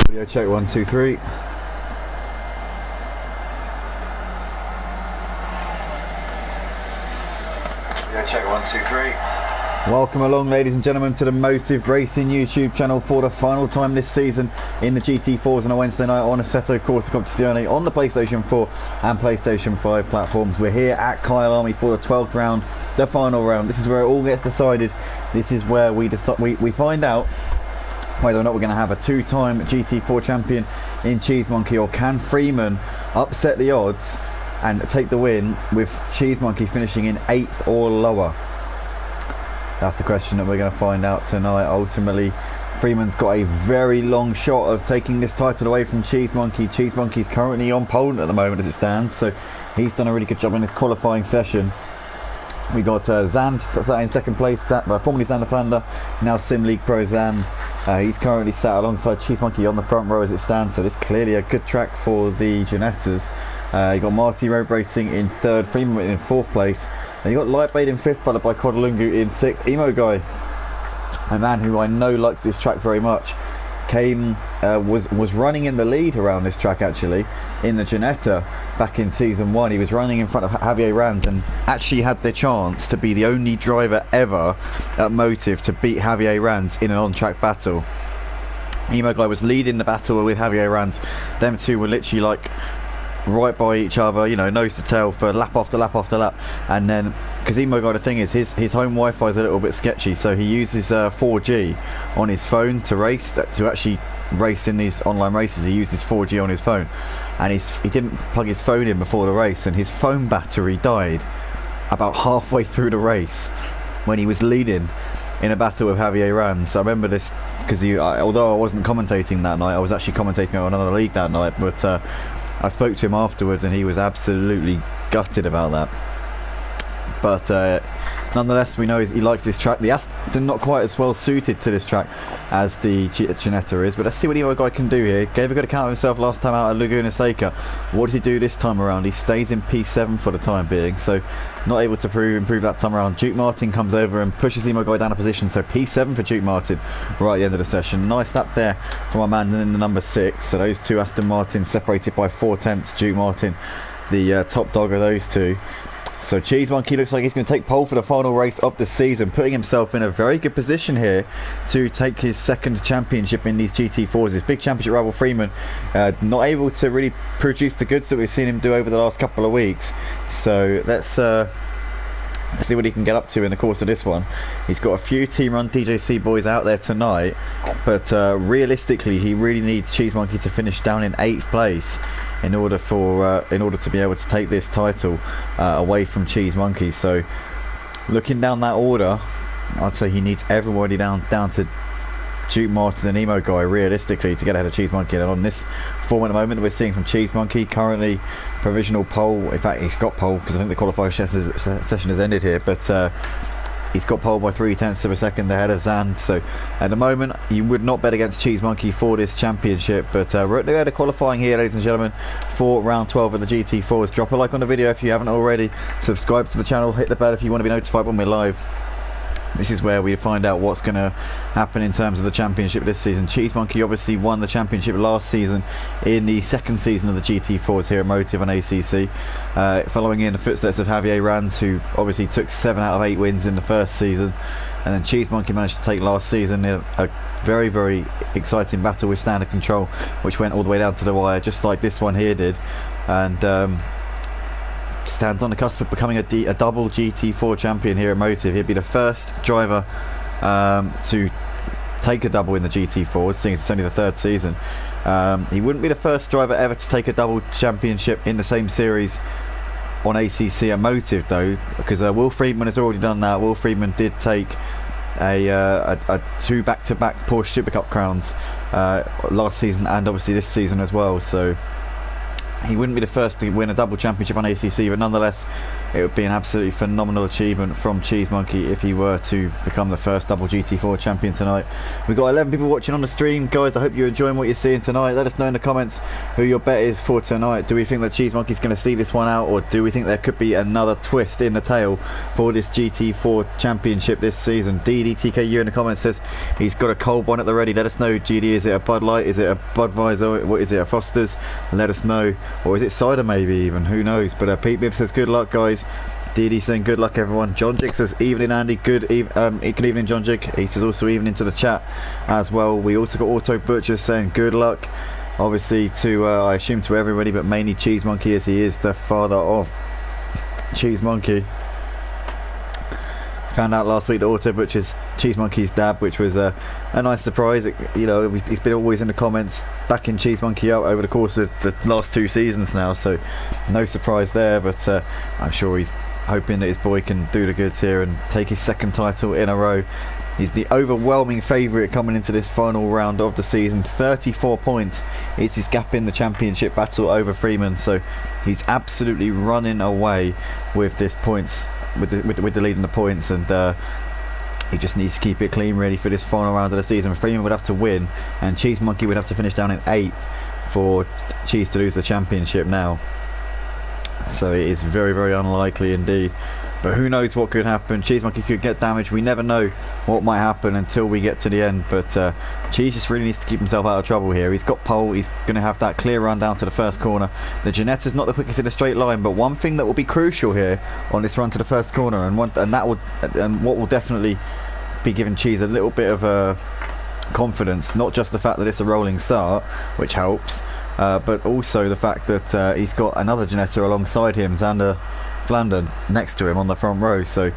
Video check 1 2 3. Video check 1 2 3. Welcome along, ladies and gentlemen, to the Motive Racing YouTube channel for the final time this season in the GT4s on a Wednesday night on Assetto Corsa Competizione on the PlayStation 4 and PlayStation 5 platforms. We're here at Kyalami for the 12th round, the final round. This is where it all gets decided. This is where we find out whether or not we're going to have a two-time GT4 champion in Cheese Monkey, or can Freeman upset the odds and take the win with Cheese Monkey finishing in 8th or lower. That's the question that we're going to find out tonight. Ultimately, Freeman's got a very long shot of taking this title away from Cheese Monkey. Cheese Monkey's currently on pole at the moment as it stands, so he's done a really good job in this qualifying session. We got Zan in second place, formerly Xander Flander, now Sim League Pro Zan. He's currently sat alongside Cheese Monkey on the front row as it stands, so this is clearly a good track for the Ginettas. You got Marty Road Racing in third, Freeman in fourth place. And you got Lightblade in fifth, followed by Kodalungu in sixth. Emo Guy, a man who I know likes this track very much, was running in the lead around this track actually in the Ginetta back in season 1. He was running in front of Javier Ranz and actually had the chance to be the only driver ever at Motive to beat Javier Ranz in an on-track battle. Emo Guy was leading the battle with Javier Ranz. Them two were literally like right by each other, you know, nose to tail for lap after lap after lap. And then, because Emo Guy, the thing is, his home Wi-Fi is a little bit sketchy, so he uses 4G on his phone to race, to actually race in these online races. He uses 4G on his phone, and he didn't plug his phone in before the race, and his phone battery died about halfway through the race when he was leading in a battle with Javier Ranz. So I remember this because although I wasn't commentating that night, I was actually commentating on another league that night, but I spoke to him afterwards and he was absolutely gutted about that. But nonetheless, we know he likes this track. The Aston not quite as well suited to this track as the Ginetta is, but let's see what Emo Guy can do here. Gave a good account of himself last time out at Laguna Seca. What does he do this time around? He stays in P7 for the time being, so not able to improve that time around. Duke Martin comes over and pushes Emo Guy down a position, so P7 for Duke Martin right at the end of the session. Nice lap there from our man in the number 6. So those two Aston Martins separated by 4/10. Duke Martin, the top dog of those two. So Cheese Monkey looks like he's going to take pole for the final race of the season, putting himself in a very good position here to take his second championship in these GT4s. His big championship rival Freeman not able to really produce the goods that we've seen him do over the last couple of weeks. So let's see what he can get up to in the course of this one. He's got a few Team Run DJC boys out there tonight, but realistically he really needs Cheese Monkey to finish down in 8th place in order to be able to take this title away from Cheese Monkey. So looking down that order, I'd say he needs everybody down to Duke Martin and Emo Guy realistically to get ahead of Cheese Monkey. And on this form at the moment that we're seeing from Cheese Monkey, currently provisional pole. In fact, he's got pole because I think the qualifying session has ended here, but he's got pole by 0.3 of a second ahead of Zand. So at the moment you would not bet against Cheese Monkey for this championship, but we're at the end of qualifying here, ladies and gentlemen, for round 12 of the GT4s. Drop a like on the video if you haven't already, subscribe to the channel, hit the bell if you want to be notified when we're live. This is where we find out what's going to happen in terms of the championship this season. Cheese Monkey obviously won the championship last season in the second season of the GT4s here at Motive on ACC, following in the footsteps of Javier Ranz, who obviously took 7 out of 8 wins in the first season. And then Cheese Monkey managed to take last season in a very, very exciting battle with Standard Control, which went all the way down to the wire, just like this one here did. And stands on the cusp of becoming a double GT4 champion here at Motive. He'd be the first driver to take a double in the GT4s, seeing it's only the 3rd season. He wouldn't be the first driver ever to take a double championship in the same series on ACC at Motive though, because Will Friedman has already done that. Will Friedman did take a 2 back-to-back Porsche Supercup crowns last season and obviously this season as well, so he wouldn't be the first to win a double championship on ACC, but nonetheless it would be an absolutely phenomenal achievement from Cheese Monkey if he were to become the first double GT4 champion tonight. We've got 11 people watching on the stream. Guys, I hope you're enjoying what you're seeing tonight. Let us know in the comments who your bet is for tonight. Do we think that Cheese Monkey's going to see this one out, or do we think there could be another twist in the tail for this GT4 championship this season? DDTKU in the comments says he's got a cold one at the ready. Let us know, GD, is it a Bud Light, is it a Budweiser, what is it, a Foster's? Let us know. Or is it cider maybe even, who knows? But Pete Bibb says good luck, guys. DD saying good luck, everyone. John Jig says evening, Andy. Good evening, John Jig. He says also evening to the chat as well. We also got Auto Butcher saying good luck, obviously to I assume to everybody, but mainly Cheese Monkey, as he is the father of Cheese Monkey. Found out last week that Auto Butcher's Cheese Monkey's dad, which was a nice surprise. You know, he's been always in the comments backing Cheese Monkey out over the course of the last 2 seasons now, so no surprise there. But I'm sure he's hoping that his boy can do the goods here and take his 2nd title in a row. He's the overwhelming favourite coming into this final round of the season. 34 points is his gap in the championship battle over Freeman, so he's absolutely running away with this points. With the lead in the points, and he just needs to keep it clean really for this final round of the season. Freeman would have to win, and Cheese Monkey would have to finish down in 8th for Cheese to lose the championship now. So it is very, very unlikely indeed. But who knows what could happen. Cheese Monkey could get damaged. We never know what might happen until we get to the end. But Cheese just really needs to keep himself out of trouble here. He's got pole. He's going to have that clear run down to the first corner. The Ginetta's not the quickest in a straight line, but one thing that will be crucial here on this run to the first corner, and what will definitely be giving Cheese a little bit of confidence, not just the fact that it's a rolling start, which helps, but also the fact that he's got another Ginetta alongside him, Xander Flandern, next to him on the front row. So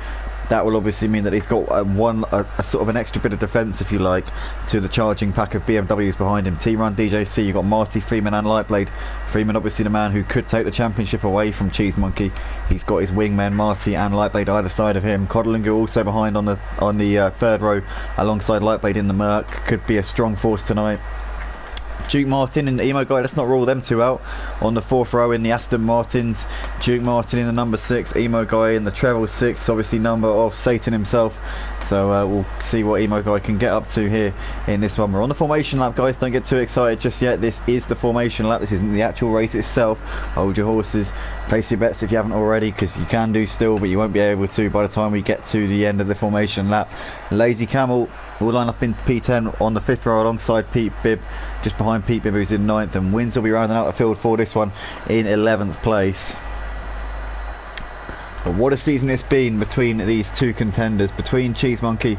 that will obviously mean that he's got a sort of an extra bit of defence, if you like, to the charging pack of BMWs behind him. T-Run DJC, you've got Marty, Freeman and Lightblade. Freeman obviously the man who could take the championship away from Cheese Monkey. He's got his wingmen Marty and Lightblade either side of him. Codlinga also behind on the 3rd row alongside Lightblade in the Merc. Could be a strong force tonight. Duke Martin and Emo Guy, let's not rule them two out. On the 4th row in the Aston Martins, Duke Martin in the number 6, Emo Guy in the treble 6, obviously number of Satan himself. So we'll see what Emo Guy can get up to here in this one. We're on the formation lap, guys. Don't get too excited just yet. This is the formation lap. This isn't the actual race itself. Hold your horses, place your bets if you haven't already, because you can do still, but you won't be able to by the time we get to the end of the formation lap. Lazy Camel will line up in P10 on the 5th row alongside Pete Bibb, just behind Pete Bibb, who's in 9th, and Wins will be rounding out the field for this one in 11th place. But what a season it's been between these two contenders, between Cheese Monkey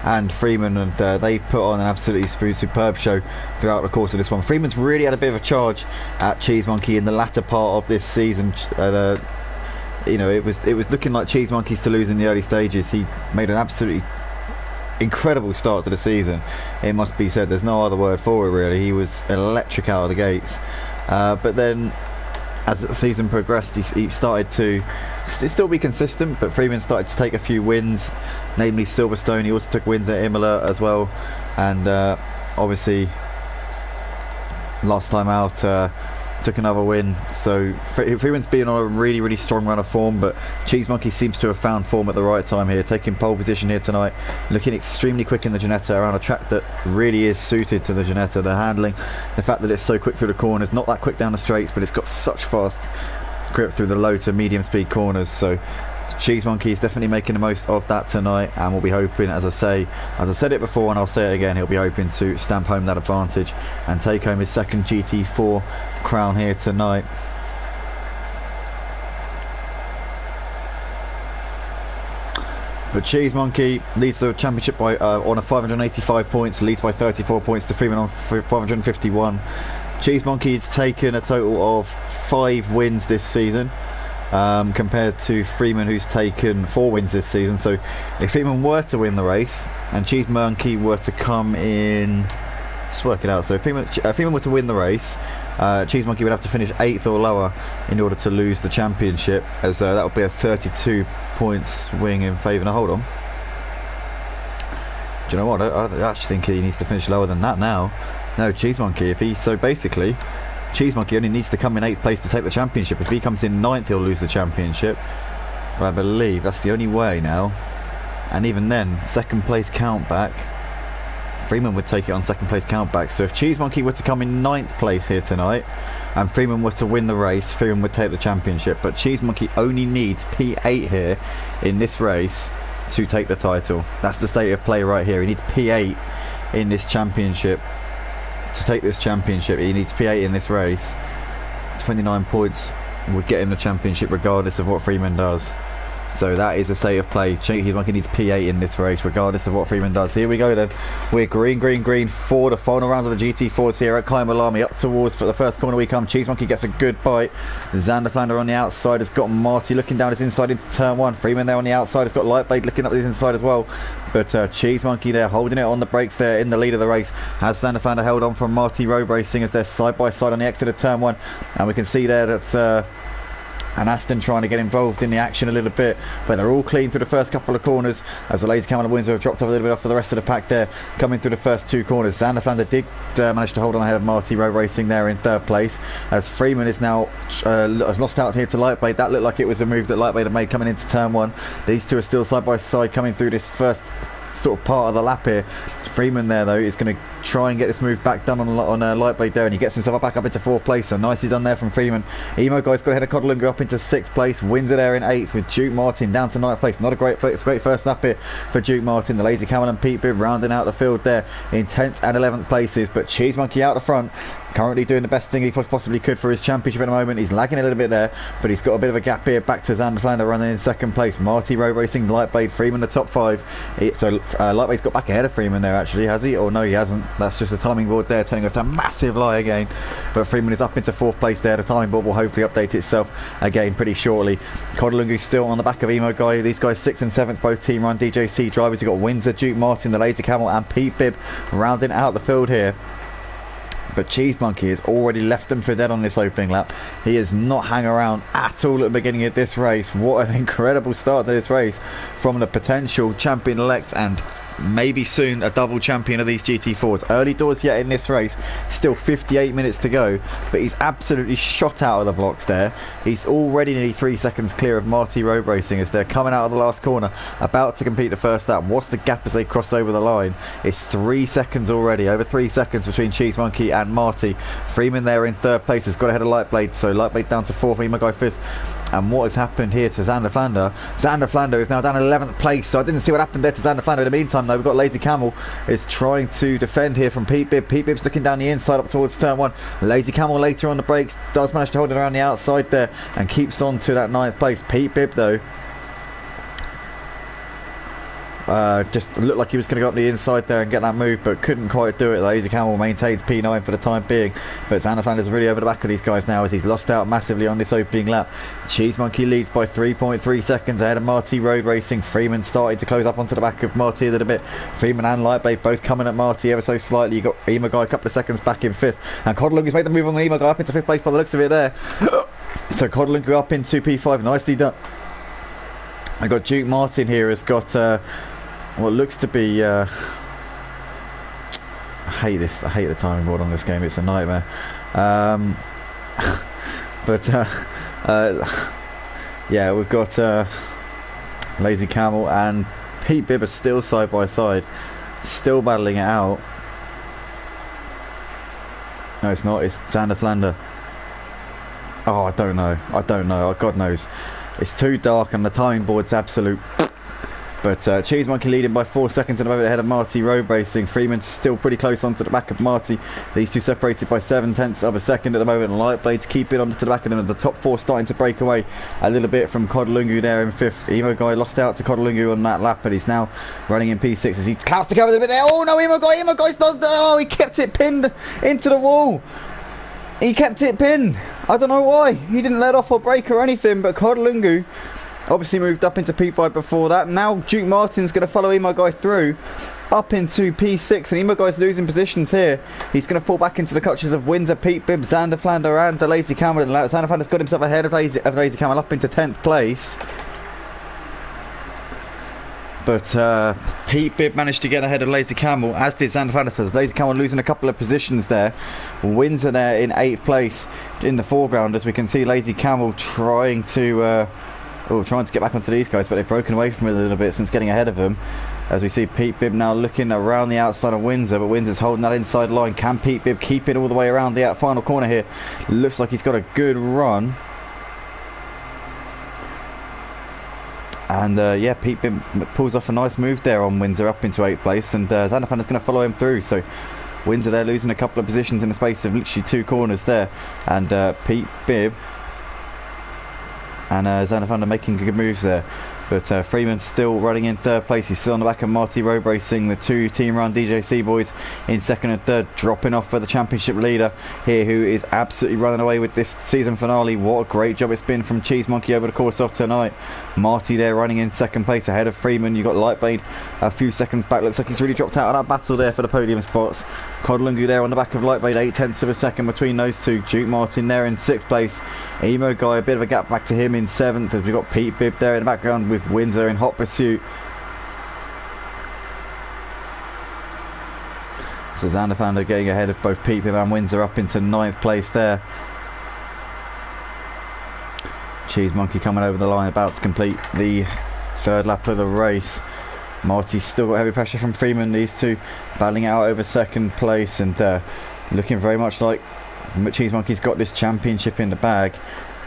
and Freeman, and they've put on an absolutely superb show throughout the course of this one. Freeman's really had a bit of a charge at Cheese Monkey in the latter part of this season. You know, it was looking like Cheese Monkey's to lose in the early stages. He made an absolutely incredible start to the season, it must be said. There's no other word for it really. He was electric out of the gates, but then as the season progressed, he started to still be consistent, but Freeman started to take a few wins, namely Silverstone. He also took wins at Imola as well, and obviously last time out took another win. So Freeman's been on a really, really strong run of form, but Cheese Monkey seems to have found form at the right time here, taking pole position here tonight, looking extremely quick in the Ginetta around a track that really is suited to the Ginetta. The handling, the fact that it's so quick through the corners, not that quick down the straights, but it's got such fast grip through the low to medium speed corners. So Cheese Monkey is definitely making the most of that tonight, and we'll be hoping, as I said it before and I'll say it again, he'll be hoping to stamp home that advantage and take home his 2nd GT4 crown here tonight. But Cheese Monkey leads the championship by on a 585 points, leads by 34 points to Freeman on 551. Cheese Monkey's taken a total of 5 wins this season, compared to Freeman, who's taken 4 wins this season. So if Freeman were to win the race and Cheese Monkey were to come in, let's work it out. So if Freeman were to win the race, Cheese Monkey would have to finish 8th or lower in order to lose the championship, as that would be a 32 point swing in favour. Now hold on, do you know what, I actually think he needs to finish lower than that now. No, Cheese Monkey, so basically Cheese Monkey only needs to come in 8th place to take the championship. If he comes in 9th, he'll lose the championship. But I believe that's the only way now. And even then, second place count back. Freeman would take it on second place count back. So if Cheese Monkey were to come in 9th place here tonight, and Freeman were to win the race, Freeman would take the championship. But Cheese Monkey only needs P8 here in this race to take the title. That's the state of play right here. He needs P8 in this championship to take this championship. He needs P8 in this race. 29 points would get him the championship regardless of what Freeman does. So that is a state of play. Cheese Monkey needs P8 in this race regardless of what Freeman does. Here we go then. We're green for the final round of the GT4s here at Kyalami. Up towards for the first corner we come. Cheese Monkey gets a good bite. Xander Flander on the outside has got Marty looking down his inside into turn 1. Freeman there on the outside has got Lightblade looking up his inside as well. But Cheese Monkey there holding it on the brakes there in the lead of the race. Has Xander Flander held on from Marty Road Racing as they're side by side on the exit of turn 1. And we can see there that's and Aston trying to get involved in the action a little bit, but they're all clean through the first couple of corners as the Lazy Camel and Windsor have dropped off a little bit off for the rest of the pack there, coming through the first 2 corners. Xander Flander did manage to hold on ahead of Marty Road Racing there in 3rd place, as Freeman is now has lost out here to Lightblade. That looked like it was a move that Lightblade had made coming into turn 1. These two are still side by side coming through this first sort of part of the lap here. Freeman there though is going to try and get this move back done on Lightblade there, and he gets himself back up into 4th place, so nicely done there from Freeman. Emo Guy's got ahead of Codalunga up into 6th place. Windsor there in 8th with Duke Martin down to 9th place. Not a great first lap here for Duke Martin. The Lazy Camel and Pete Bibb rounding out the field there in 10th and 11th places, but Cheese Monkey out the front, currently doing the best thing he possibly could for his championship at the moment. He's lagging a little bit there, but he's got a bit of a gap here back to Xander Flander running in 2nd place. Marty Road Racing, Lightblade, Freeman the top 5. So Lightblade's got back ahead of Freeman there actually, has he? Or no, he hasn't. That's just a timing board there telling us a massive lie again. But Freeman is up into 4th place there. The timing board will hopefully update itself again pretty shortly. Codalungu's still on the back of Emo Guy. These guys 6th and 7th, both team run DJC drivers. You've got Windsor, Duke Martin, the Lazy Camel and Pete Bibb rounding out the field here. But Cheese Monkey has already left them for dead on this opening lap. He has not hung around at all at the beginning of this race. What an incredible start to this race from the potential champion-elect and maybe soon a double champion of these GT4s. Early doors yet in this race, still 58 minutes to go, but he's absolutely shot out of the blocks there. He's already nearly 3 seconds clear of Marty Road Racing as they're coming out of the last corner, about to complete the first lap. What's the gap as they cross over the line? It's 3 seconds already, over 3 seconds between Cheese Monkey and Marty. Freeman there in 3rd place has got ahead of Lightblade, so Lightblade down to 4th, Emo Guy 5th. And what has happened here to Xander Flander? Xander Flander is now down in 11th place, so I didn't see what happened there to Xander Flander. In the meantime though, we've got Lazy Camel is trying to defend here from Pete Bibb. Pete Bibb's looking down the inside up towards turn 1. Lazy Camel later on the brakes does manage to hold it around the outside there and keeps on to that 9th place. Pete Bibb though just looked like he was going to go up the inside there and get that move, but couldn't quite do it. Lazy Camel maintains P9 for the time being, but Xander Flander's really over the back of these guys now as he's lost out massively on this opening lap. Cheese Monkey leads by 3.3 seconds ahead of Marty Road Racing. Freeman starting to close up onto the back of Marty a little bit. Freeman and Lightblade both coming at Marty ever so slightly. You got Emo Guy a couple of seconds back in 5th, and Codalunga's made the move on Emo Guy up into 5th place by the looks of it there. So Codalunga up into P5, nicely done. I got Duke Martin here has got what looks to be I hate the timing board on this game, it's a nightmare. But yeah, we've got Lazy Camel and Pete Bibb are still side by side, still battling it out. No, it's not, it's Xander Flander. Oh, I don't know, God knows. It's too dark and the timing board's absolute. But Cheese Monkey leading by 4 seconds at the moment ahead of Marty Road Racing. Freeman's still pretty close onto the back of Marty. These two separated by 7/10 of a second at the moment. Lightblade's keeping on to the back of them. The top 4 starting to break away a little bit from Codalunga there in 5th. Emo Guy lost out to Codalunga on that lap, but he's now running in P6 as he clouts to cover a little bit there. Oh no, Emo Guy's not. Oh, he kept it pinned into the wall. He kept it pinned. I don't know why. He didn't let off or break or anything, but Codalunga obviously moved up into P5 before that. Now Duke Martin's going to follow Emo Guy through up into P6, and Emo Guy's losing positions here. He's going to fall back into the clutches of Windsor, Pete Bibb, Xander Flander and the Lazy Camel. And Xander Flander's got himself ahead of Lazy Camel up into 10th place. But Pete Bibb managed to get ahead of Lazy Camel, as did Xander Flander. So Lazy Camel losing a couple of positions there. Windsor there in 8th place in the foreground, as we can see Lazy Camel trying to Oh, trying to get back onto these guys, but they've broken away from it a little bit since getting ahead of them. As we see Pete Bibb now looking around the outside of Windsor, but Windsor's holding that inside line. Can Pete Bibb keep it all the way around the final corner here? Looks like he's got a good run. And yeah, Pete Bibb pulls off a nice move there on Windsor up into 8th place, and Zandervan is going to follow him through. So Windsor there losing a couple of positions in the space of literally 2 corners there, and Pete Bibb and Zandervan are making good moves there. But Freeman's still running in 3rd place. He's still on the back of Marty Road Racing. The 2 Team Run DJC boys in 2nd and 3rd, dropping off for the championship leader here, who is absolutely running away with this season finale. What a great job it's been from Cheese Monkey over the course of tonight. Marty there running in 2nd place ahead of Freeman. You've got Lightblade a few seconds back. Looks like he's really dropped out of that battle there for the podium spots. Codlungu there on the back of Lightblade, 8/10 of a second between those two. Duke Martin there in 6th place. Emo Guy, a bit of a gap back to him in 7th, as we've got Pete Bibb there in the background with Windsor in hot pursuit. So Zandervan getting ahead of both Pete Bibb and Windsor up into 9th place there. Cheese Monkey coming over the line, about to complete the 3rd lap of the race. Marty's still got heavy pressure from Freeman. These two battling out over 2nd place, and looking very much like Cheese Monkey's got this championship in the bag.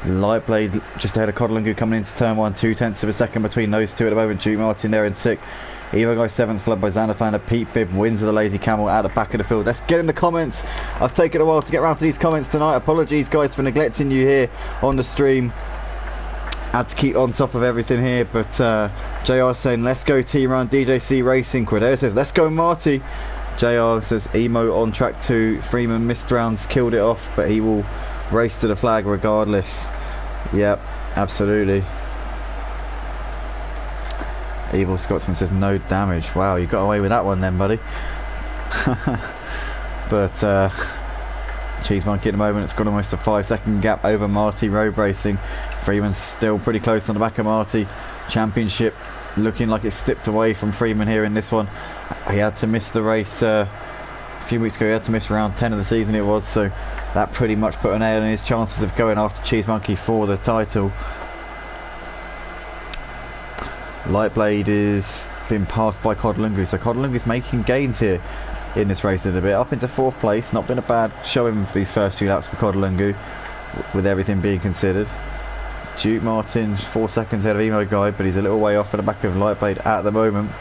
Lightblade just ahead of Codlungu coming into turn 1, 2/10 of a second between those two at the moment. Duke Martin there in 6th. Evo Guy 7th, followed by Zandervan. Pete Bibb, Windsor the Lazy Camel out the back of the field. Let's get in the comments. I've taken a while to get around to these comments tonight. Apologies guys for neglecting you here on the stream. Had to keep on top of everything here, but JR saying let's go Team Run DJC Racing. Cordero says let's go Marty. JR says Emo on track 2. Freeman missed rounds, killed it off, but he will race to the flag regardless. Yep, absolutely. Evil Scotsman says no damage. Wow, you got away with that one then, buddy. But Cheese Monkey at the moment, it's got almost a 5-second gap over Marty Road Racing. Freeman's still pretty close on the back of Marty. Championship looking like it's slipped away from Freeman here in this one. He had to miss the race a few weeks ago. He had to miss round 10 of the season it was, so that pretty much put an nail in his chances of going after Cheese Monkey for the title. Lightblade is being passed by Codlungu, so Codlungu's making gains here in this race a little bit, up into 4th place. Not been a bad showing these first 2 laps for Codlungu, with everything being considered. Duke Martin 4 seconds ahead of Emo Guy, but he's a little way off at the back of Lightblade at the moment.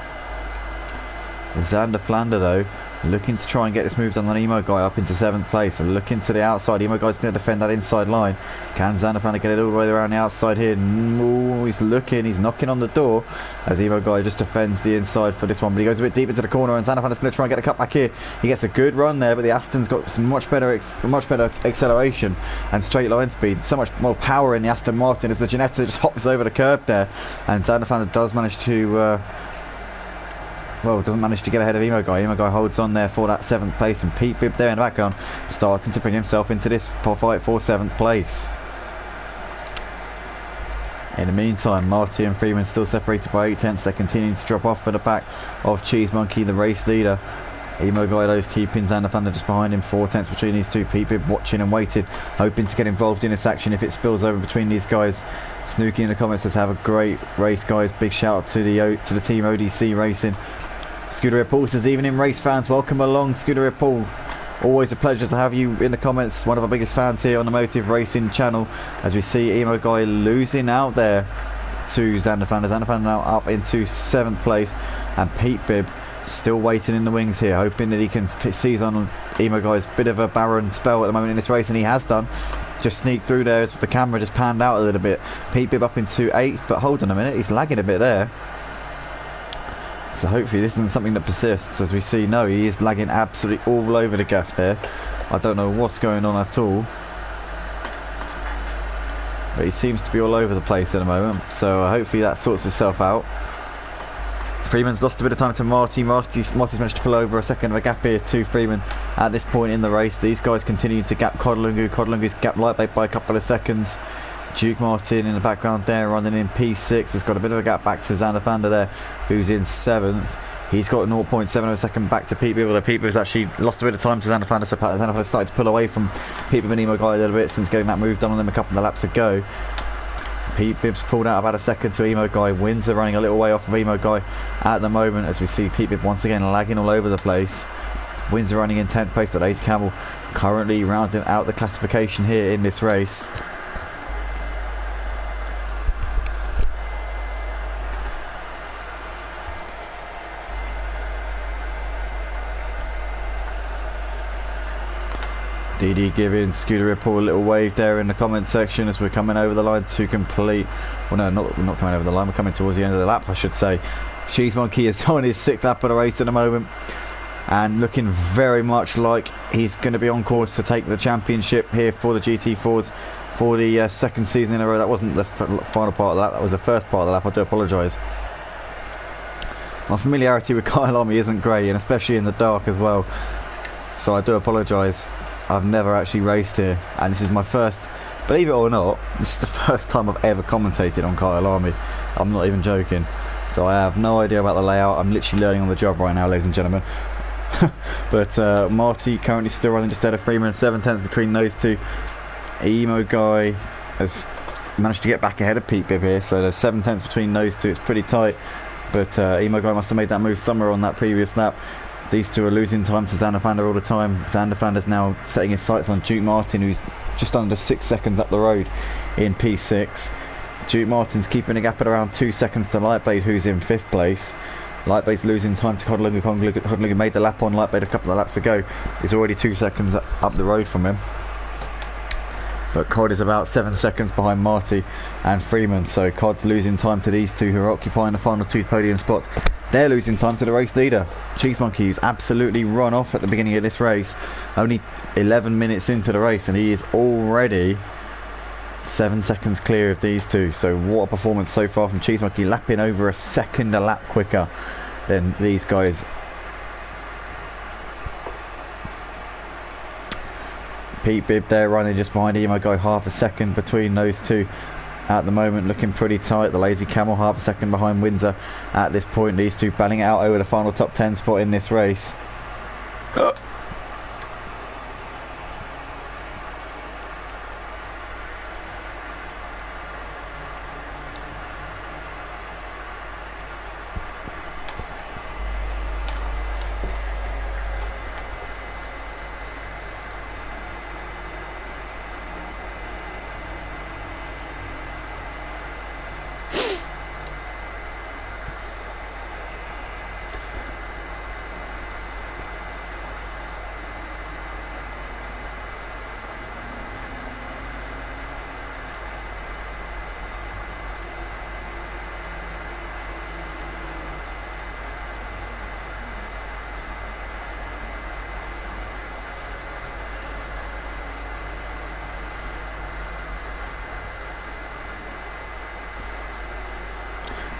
Xander Flander though, looking to try and get this move done on Emo Guy up into 7th place, and looking to the outside. Emo Guy's going to defend that inside line. Can Xander Flander get it all the way around the outside here? Ooh, he's looking, he's knocking on the door as Emo Guy just defends the inside for this one, but he goes a bit deep into the corner, and Xander Flander's going to try and get a cut back here. He gets a good run there, but the Aston's got some much better acceleration and straight line speed, so much more power in the Aston Martin as the Ginetta just hops over the curb there, and Xander Flander does manage to doesn't manage to get ahead of Emo Guy. Emo Guy holds on there for that 7th place, and Pete Bibb there in the background starting to bring himself into this fight for 7th place. In the meantime, Marty and Freeman still separated by 8/10. They're continuing to drop off for the back of Cheese Monkey, the race leader. Emo Guy those keeping Xander Flander just behind him, 4/10 between these two. Pete Bibb watching and waiting, hoping to get involved in this action if it spills over between these guys. Snooky in the comments says have a great race guys. Big shout out to the team ODC Racing. Scooter Paul says evening race fans, welcome along Scooter Paul. Always a pleasure to have you in the comments, one of our biggest fans here on the Motive Racing channel. As we see Emo Guy losing out there to Xander Flander. Xander Flander now up into 7th place, and Pete Bibb still waiting in the wings here, hoping that he can seize on Emo Guy's bit of a barren spell at the moment in this race, and he has done. Just sneaked through there as the camera just panned out a little bit. Pete Bibb up into 8th, but hold on a minute, he's lagging a bit there. So hopefully this isn't something that persists, as we see. No, he is lagging absolutely all over the gaff there. I don't know what's going on at all, but he seems to be all over the place at the moment, so hopefully that sorts itself out. Freeman's lost a bit of time to Marty. Marty's managed to pull over a second of a gap here to Freeman at this point in the race. These guys continue to gap Codlungu. Codlungu's gapped Lightblade by a couple of seconds. Duke Martin in the background there running in P6 has got a bit of a gap back to Xander Flander there, who's in 7th. He's got 0.7 of a second back to Pete Bibb, although Pete Bibb's actually lost a bit of time to Xander Flander, so Xander Flander started to pull away from Pete Bibb and Emo Guy a little bit since getting that move done on them a couple of laps ago. Pete Bibb's pulled out about a second to Emo Guy. Windsor running a little way off of Emo Guy at the moment, as we see Pete Bibb once again lagging all over the place. Windsor running in 10th place. The Lazy Camel currently rounding out the classification here in this race. DD giving Scooter Ripple a little wave there in the comment section as we're coming over the line to complete. Well, no, we're not coming over the line. We're coming towards the end of the lap, I should say. Cheese Monkey is on his 6th lap of the race at the moment, and looking very much like he's going to be on course to take the championship here for the GT4s for the 2nd season in a row. That wasn't the final part of the lap. That was the first part of the lap. I do apologise. My familiarity with Kyalami isn't great, and especially in the dark as well. So I do apologise. I've never actually raced here, and this is my first, believe it or not, this is the first time I've ever commentated on Kyalami. I'm not even joking. So I have no idea about the layout. I'm literally learning on the job right now, ladies and gentlemen. But Marty currently still running just out of Freeman, 7/10 between those two. Emo Guy has managed to get back ahead of Pete Bibb here, so there's 7/10 between those two. It's pretty tight, but Emo Guy must have made that move somewhere on that previous lap. These two are losing time to Zanderfander all the time. Zanderfander's now setting his sights on Duke Martin, who's just under 6 seconds up the road in P6. Duke Martin's keeping a gap at around 2 seconds to Lightblade, who's in 5th place. Lightblade's losing time to Codlinga. Codlinga made the lap on Lightblade a couple of laps ago. He's already 2 seconds up the road from him. But Cod is about 7 seconds behind Marty and Freeman. So Cod's losing time to these two who are occupying the final 2 podium spots. They're losing time to the race leader, Cheese Monkey, who's absolutely run off at the beginning of this race. Only 11 minutes into the race, and he is already 7 seconds clear of these two. So what a performance so far from Cheese Monkey, lapping over a second a lap quicker than these guys. Pete Bibb there running just behind Emo Guy, half a second between those two at the moment, looking pretty tight. The Lazy Camel half a second behind Windsor at this point. These two battling it out over the final top 10 spot in this race.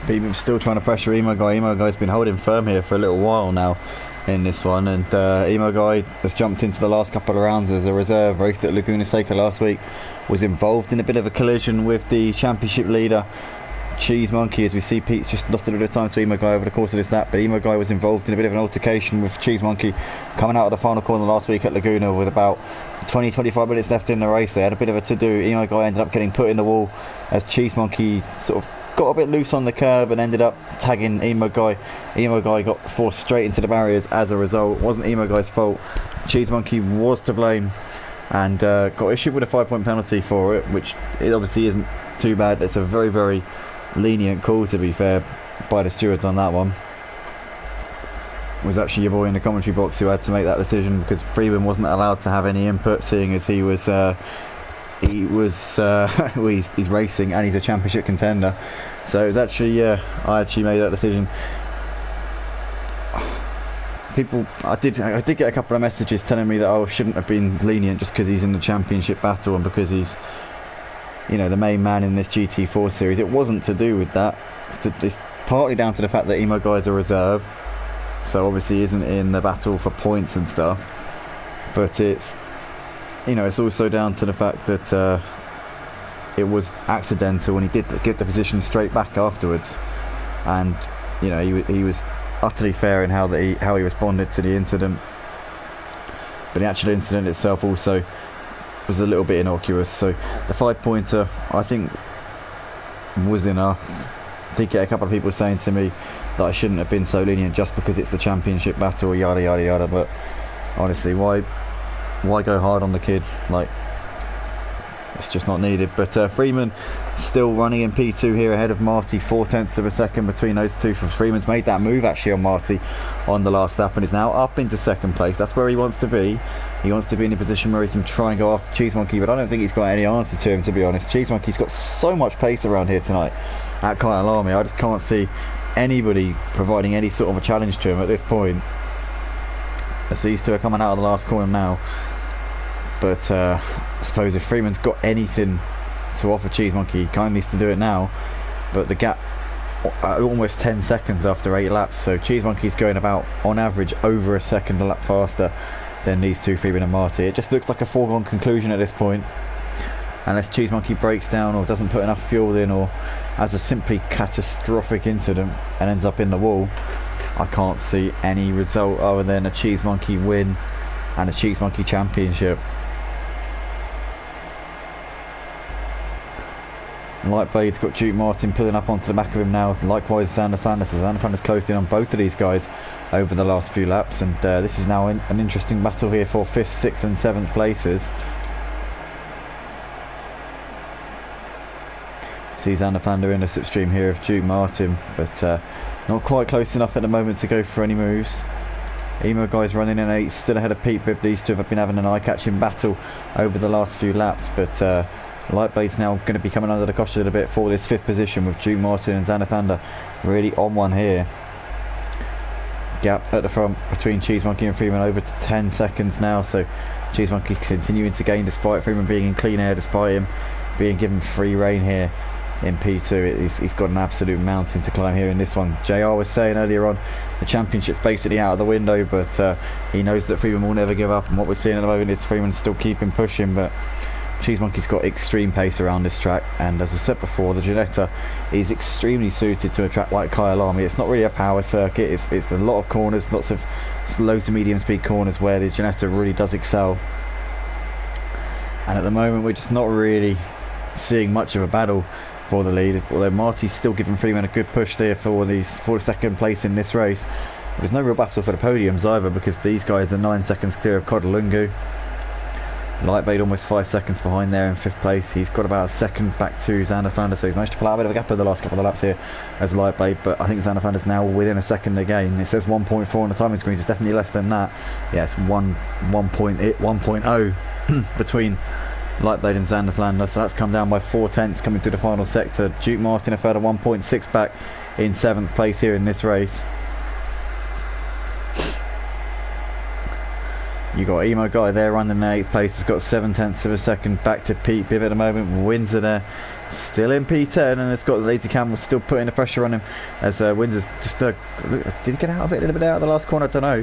Pete's still trying to pressure Emo Guy. Emo Guy's been holding firm here for a little while now in this one, and Emo Guy has jumped into the last couple of rounds as a reserve. Raced at Laguna Seca last week, was involved in a bit of a collision with the championship leader Cheese Monkey, as we see Pete's just lost a little bit of time to Emo Guy over the course of this lap, but Emo Guy was involved in a bit of an altercation with Cheese Monkey coming out of the final corner last week at Laguna with about 20-25 minutes left in the race. They had a bit of a to-do. Emo Guy ended up getting put in the wall as Cheese Monkey sort of got a bit loose on the curb and ended up tagging Emo Guy. Emo Guy got forced straight into the barriers as a result. It wasn't Emo Guy's fault. Cheese Monkey was to blame and got issued with a 5-point penalty for it, which it obviously isn't too bad. It's a very, very lenient call, to be fair, by the stewards on that one. It was actually your boy in the commentary box who had to make that decision, because Freeman wasn't allowed to have any input, seeing as he's racing and he's a championship contender. So it was actually I actually made that decision. I did get a couple of messages telling me that I shouldn't have been lenient just because he's in the championship battle and because he's, you know, the main man in this GT4 series. It wasn't to do with that. It's partly down to the fact that Emo Guy's a reserve, so obviously he isn't in the battle for points and stuff. But it's, you know, it's also down to the fact that it was accidental, and he did get the position straight back afterwards. And you know, he was utterly fair in how he responded to the incident. But the actual incident itself also was a little bit innocuous. So the 5-pointer, I think, was enough. Did get a couple of people saying to me that I shouldn't have been so lenient just because it's the championship battle, yada yada yada, but honestly, why go hard on the kid? Like, it's just not needed. But Freeman still running in P2 here ahead of Marty, 0.4 of a second between those two. Freeman's made that move actually on Marty on the last lap and is now up into second place. That's where he wants to be. He wants to be in a position where he can try and go after Cheese Monkey, but I don't think he's got any answer to him, to be honest. Cheese Monkey's got so much pace around here tonight at Kyalami. I just can't see anybody providing any sort of a challenge to him at this point. As these two are coming out of the last corner now. But I suppose if Freeman's got anything to offer Cheese Monkey, he kind of needs to do it now. But the gap almost 10 seconds after 8 laps, so Cheese Monkey's going about on average over a second a lap faster than these two, Freeman and Marty. It just looks like a foregone conclusion at this point, unless Cheese Monkey breaks down or doesn't put enough fuel in or has a simply catastrophic incident and ends up in the wall. I can't see any result other than a Cheese Monkey win and a Cheese Monkey championship. Lightblade's got Duke Martin pulling up onto the back of him now, likewise Xander Flanders. Xander Flanders closed in on both of these guys over the last few laps, and this is now an interesting battle here for 5th, 6th and 7th places. See Xander Flanders in the slipstream here of Duke Martin, but not quite close enough at the moment to go for any moves. Emo guy's running in 8th, still ahead of Pete Bibb. These two have been having an eye-catching battle over the last few laps, but Lightblade's now going to be coming under the cosh a little bit for this 5th position with Duke Martin and Xander Flanders really on one here. Gap at the front between Cheese Monkey and Freeman over to 10 seconds now, so Cheese Monkey continuing to gain despite Freeman being in clean air, despite him being given free rein here in P2. He's got an absolute mountain to climb here in this one. JR was saying earlier on the championship's basically out of the window, but he knows that Freeman will never give up, and what we're seeing at the moment is Freeman still keeping pushing, but Cheese Monkey's got extreme pace around this track, and as I said before, the Ginetta is extremely suited to a track like Kyalami. It's not really a power circuit, it's a lot of corners, lots of low to medium speed corners where the Ginetta really does excel, and at the moment we're just not really seeing much of a battle for the lead, although Marty's still giving Freeman a good push there for the second place in this race. There's no real battle for the podiums either, because these guys are 9 seconds clear of Kodalungu. Lightblade almost 5 seconds behind there in 5th place. He's got about a second back to Xander Flanders, so he's managed to pull out a bit of a gap over the last couple of laps here as Lightblade, but I think Xander Flanders now within a second again. It says 1.4 on the timing screen, it's definitely less than that. Yeah, it's 1.0 between Lightblade and Xander Flanders, so that's come down by 0.4 coming through the final sector. Duke Martin a further 1.6 back in 7th place here in this race. You got Emo guy there running in 8th place, has got 0.7 of a second back to Pete Bibb at the moment. Windsor there still in P10, and it's got Lazy Campbell still putting the pressure on him as Windsor's just did he get out of it a little bit out of the last corner? I don't know.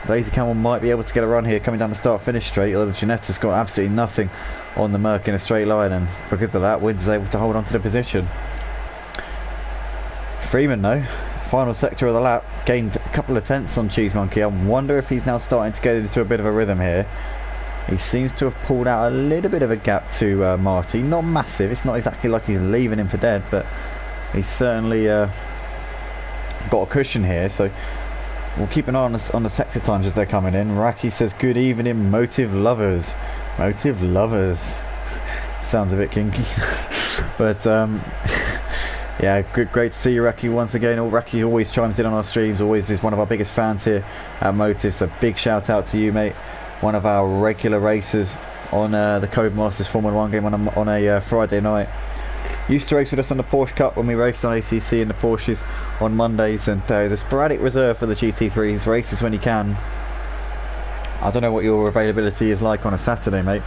Lazy Campbell might be able to get a run here coming down the start finish straight, although Ginetta's got absolutely nothing on the Merc in a straight line, and because of that Windsor's able to hold on to the position. Freeman though, final sector of the lap, gained a couple of tenths on Cheese Monkey. I wonder if he's now starting to get into a bit of a rhythm here. He seems to have pulled out a little bit of a gap to Marty, not massive, it's not exactly like he's leaving him for dead, but he's certainly got a cushion here, so we'll keep an eye on the sector times as they're coming in. Raki says good evening Motive lovers. Motive lovers sounds a bit kinky but yeah, great to see you, Raki, once again. Raki always chimes in on our streams, always is one of our biggest fans here at Motive, so big shout out to you, mate. One of our regular racers on the Codemasters Formula 1 game on a Friday night. Used to race with us on the Porsche Cup when we raced on ACC in the Porsches on Mondays, and there's a sporadic reserve for the GT3s, races when he can. I don't know what your availability is like on a Saturday, mate,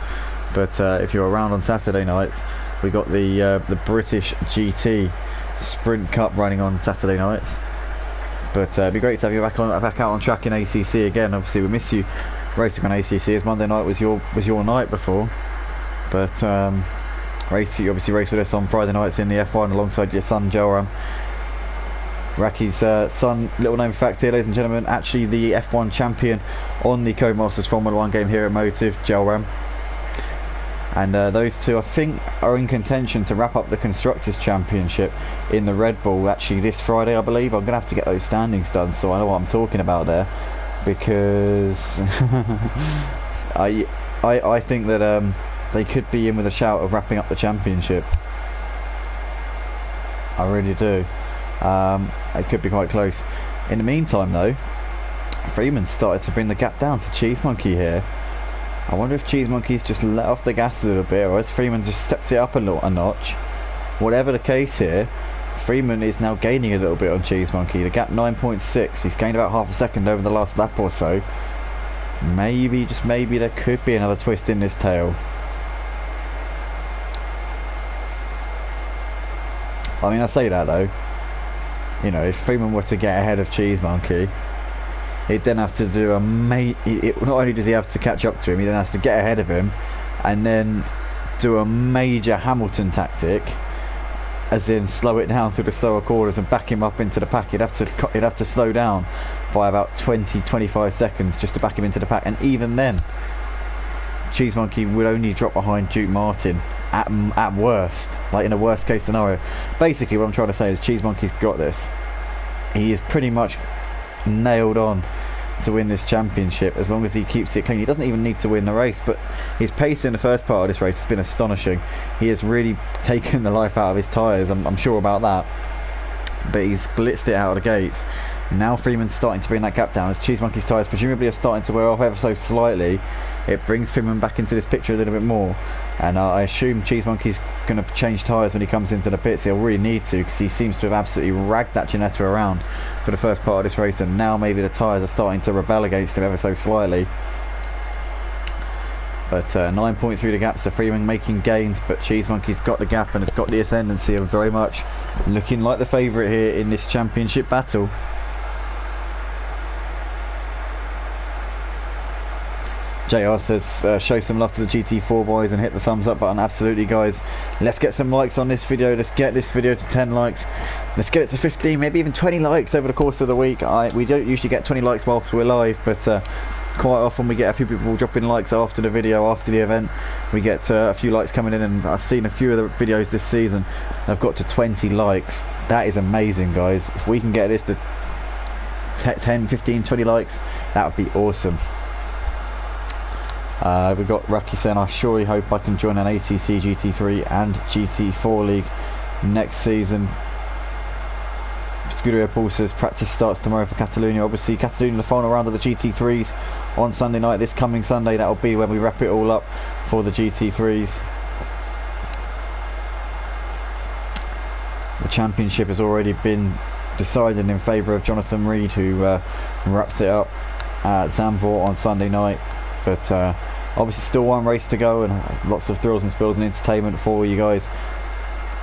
but if you're around on Saturday nights, we got the British GT Sprint Cup running on Saturday nights. But it'd be great to have you back out on track in ACC again. Obviously we miss you racing on ACC, as Monday night was your night before, but you obviously race with us on Friday nights in the F1 alongside your son Joram. Raki's son, little known fact here, ladies and gentlemen, actually the F1 champion on the Codemasters Formula 1 game here at Motive, Joram. And those two, I think, are in contention to wrap up the Constructors' Championship in the Red Bull, actually this Friday, I believe. I'm going to have to get those standings done so I know what I'm talking about there, because I think that they could be in with a shout of wrapping up the championship. I really do. It could be quite close. In the meantime, though, Freeman's started to bring the gap down to Cheese Monkey here. I wonder if Cheese Monkey's just let off the gas a little bit, or has Freeman just stepped it up a notch. Whatever the case here, Freeman is now gaining a little bit on Cheese Monkey. The gap 9.6. He's gained about half a second over the last lap or so. Maybe, just maybe, there could be another twist in this tail. I mean, I say that though. You know, if Freeman were to get ahead of Cheese Monkey, he'd then have to do not only does he have to catch up to him, he then has to get ahead of him and then do a major Hamilton tactic, as in slow it down through the slower corners and back him up into the pack. He'd have to slow down by about 20-25 seconds just to back him into the pack, and even then Cheese Monkey would only drop behind Duke Martin at worst, like in a worst case scenario. Basically what I'm trying to say is Cheese Monkey's got this. He is pretty much nailed on to win this championship as long as he keeps it clean. He doesn't even need to win the race, but his pace in the first part of this race has been astonishing. He has really taken the life out of his tyres, I'm sure about that, but he's blitzed it out of the gates. Now Freeman's starting to bring that gap down as Cheese Monkey's tyres presumably are starting to wear off ever so slightly. It brings Freeman back into this picture a little bit more, and I assume Cheese Monkey's going to change tyres when he comes into the pits. He'll really need to, because he seems to have absolutely ragged that Ginetta around for the first part of this race, and now maybe the tyres are starting to rebel against him ever so slightly. But 9.3 the gap, so Freeman making gains, but Cheese Monkey's got the gap and has got the ascendancy, and very much looking like the favourite here in this championship battle. JR says show some love to the GT4 boys and hit the thumbs up button. Absolutely, guys, let's get some likes on this video. Let's get this video to 10 likes, let's get it to 15, maybe even 20 likes over the course of the week. We don't usually get 20 likes whilst we're live, but quite often we get a few people dropping likes after the video, after the event. We get a few likes coming in, and I've seen a few of the videos this season I've got to 20 likes. That is amazing, guys. If we can get this to 10, 15, 20 likes, that would be awesome. We've got Rocky saying, I surely hope I can join an ACC GT3 and GT4 league next season. Scuderia Paul says practice starts tomorrow for Catalonia. Obviously Catalonia, the final round of the GT3s on Sunday night, this coming Sunday. That'll be when we wrap it all up for the GT3s. The championship has already been decided in favour of Jonathan Reed, who wrapped it up at Zandvoort on Sunday night. But obviously still one race to go, and lots of thrills and spills and entertainment for you guys,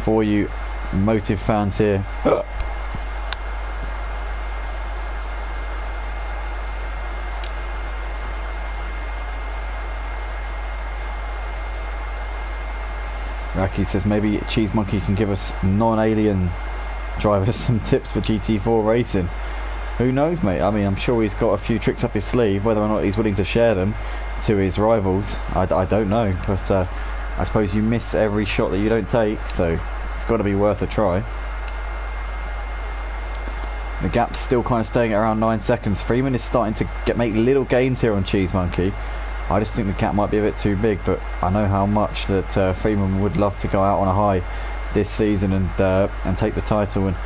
for you Motive fans here. Raki says maybe Cheese Monkey can give us non-alien drivers some tips for GT4 racing. Who knows, mate? I mean, I'm sure he's got a few tricks up his sleeve. Whether or not he's willing to share them to his rivals, I don't know. But I suppose you miss every shot that you don't take, so it's got to be worth a try. The gap's still kind of staying at around 9 seconds. Freeman is starting to make little gains here on Cheese Monkey. I just think the gap might be a bit too big, but I know how much that Freeman would love to go out on a high this season and take the title, and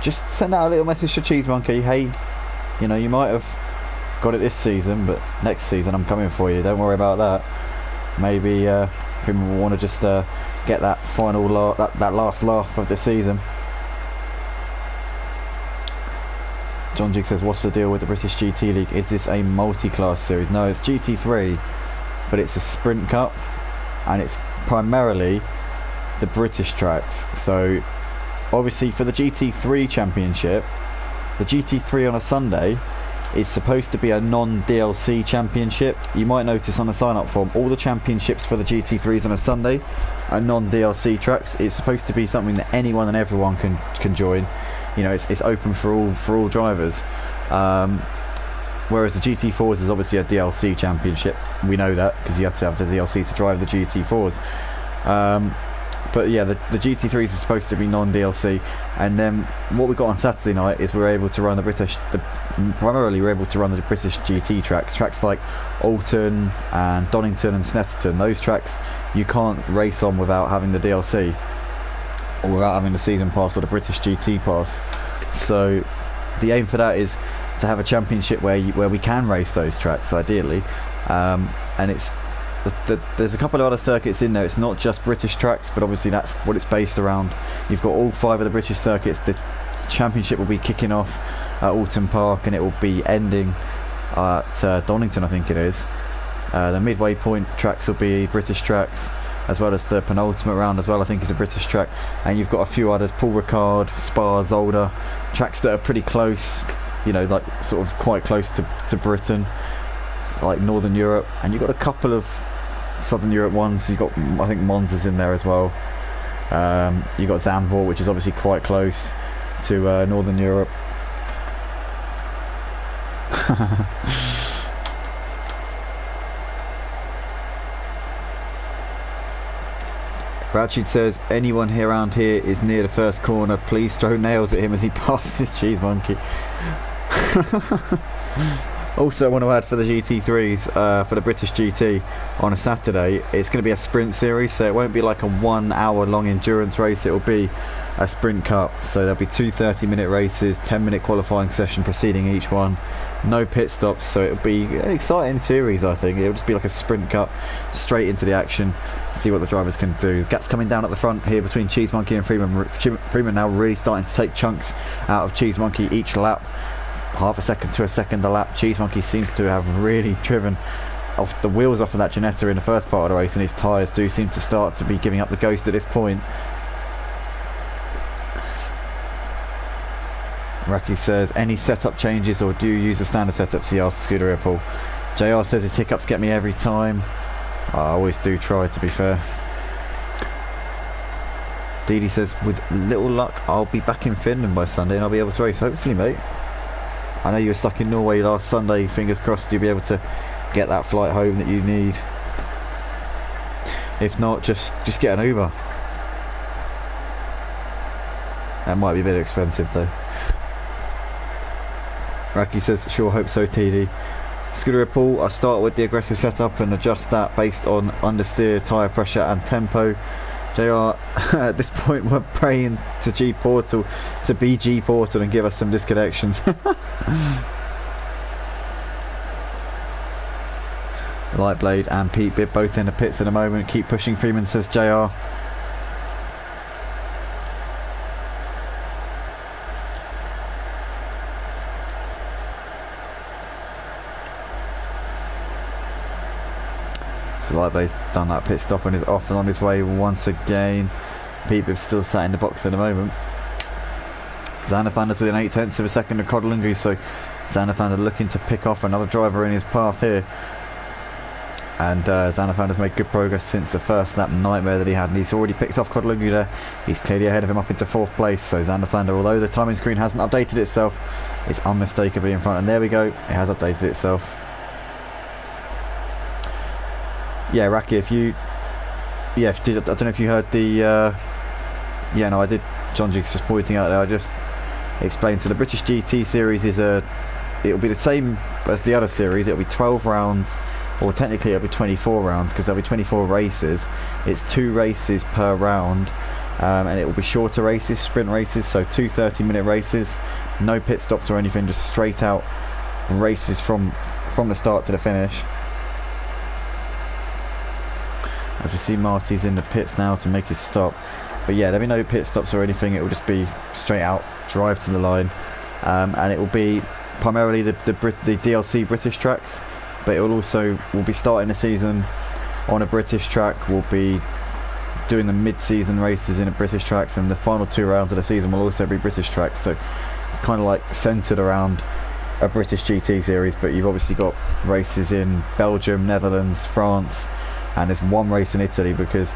just send out a little message to Cheese Monkey. Hey, you know, you might have got it this season, but next season I'm coming for you. Don't worry about that. Maybe Freeman will want to just get that final that last laugh of the season. John Jig says, what's the deal with the British GT League? Is this a multi-class series? No, it's GT3, but it's a sprint cup, and it's primarily the British tracks. So obviously for the GT3 Championship, the GT3 on a Sunday is supposed to be a non-DLC championship. You might notice on the sign-up form, all the championships for the GT3s on a Sunday are non-DLC tracks. It's supposed to be something that anyone and everyone can join. You know, it's open for all drivers. whereas the GT4s is obviously a DLC championship. We know that because you have to have the DLC to drive the GT4s. But yeah, the GT3s are supposed to be non-DLC, and then what we got on Saturday night is we're able to run primarily we're able to run the British GT tracks like Alton and Donington and Snetterton. Those tracks you can't race on without having the DLC or without having the season pass or the British GT pass. So the aim for that is to have a championship where we can race those tracks ideally, and there's a couple of other circuits in there. It's not just British tracks, but obviously that's what it's based around. You've got all 5 of the British circuits. The championship will be kicking off at Alton Park, and it will be ending at Donington, I think it is. The midway point tracks will be British tracks, as well as the penultimate round as well, I think, is a British track. And you've got a few others, Paul Ricard, Spa, Zolder, tracks that are pretty close, you know, like sort of quite close to Britain, like Northern Europe. And you've got a couple of Southern Europe ones. You've got, I think, Monza's in there as well. You've got Zandvoort, which is obviously quite close to Northern Europe. Ratchet says, anyone here around here is near the first corner, please throw nails at him as he passes Cheese Monkey. Also, I want to add for the GT3s, for the British GT on a Saturday, it's going to be a sprint series, so it won't be like a 1 hour long endurance race. It will be a sprint cup, so there'll be 2 30-minute races, 10-minute qualifying session preceding each one, no pit stops, so it'll be an exciting series. I think it'll just be like a sprint cup, straight into the action, see what the drivers can do. Gaps coming down at the front here between Cheese Monkey and Freeman. Freeman now really starting to take chunks out of Cheese Monkey each lap, half a second to a second a lap. Cheese Monkey seems to have really driven off the wheels off of that Ginetta in the first part of the race, and his tyres do seem to start to be giving up the ghost at this point. Raki says, any setup changes or do you use the standard setups? He asks Scooter Ripple. JR says his hiccups get me every time. I always do try, to be fair. Didi says, with little luck I'll be back in Finland by Sunday and I'll be able to race, hopefully, mate. I know you were stuck in Norway last Sunday, fingers crossed you'll be able to get that flight home that you need. If not, just get an Uber. That might be a bit expensive though. Raki says, sure hope so, TD. Scooter Ripple, I start with the aggressive setup and adjust that based on understeer, tyre pressure and tempo. JR, at this point we're praying to G Portal, to BG Portal, and give us some disconnections. Lightblade and Pete Bibb both in the pits in a moment. Keep pushing, Freeman, says JR. So Lightblade's done that pit stop and is off and on his way once again. Pete Bibb's still sat in the box at the moment. Xanderfander's within 0.8 of a second of Codalungu, so Xanderfander looking to pick off another driver in his path here. And Xanderfander's made good progress since the first lap nightmare that he had, and he's already picked off Codalungu there. He's clearly ahead of him up into 4th place, so Xanderfander, although the timing screen hasn't updated itself, is unmistakably in front. And there we go, it has updated itself. Yeah, Raki, if you... Yeah, I don't know if you heard the... yeah, no, I did. John Jigs just pointing out there, I just explained. So the British GT series is it'll be the same as the other series. It'll be 12 rounds, or technically it'll be 24 rounds, because there'll be 24 races. It's 2 races per round, and it will be shorter races, sprint races, so 2 30-minute races, no pit stops or anything, just straight out races from the start to the finish. As we see, Marty's in the pits now to make his stop. But yeah, there'll be no pit stops or anything. It will just be straight out, drive to the line, and it will be primarily the DLC British tracks. But it will also, we'll be starting the season on a British track. We'll be doing the mid-season races in a British tracks, and the final 2 rounds of the season will also be British tracks. So it's kind of like centered around a British GT series. But you've obviously got races in Belgium, Netherlands, France. And there's 1 race in Italy, because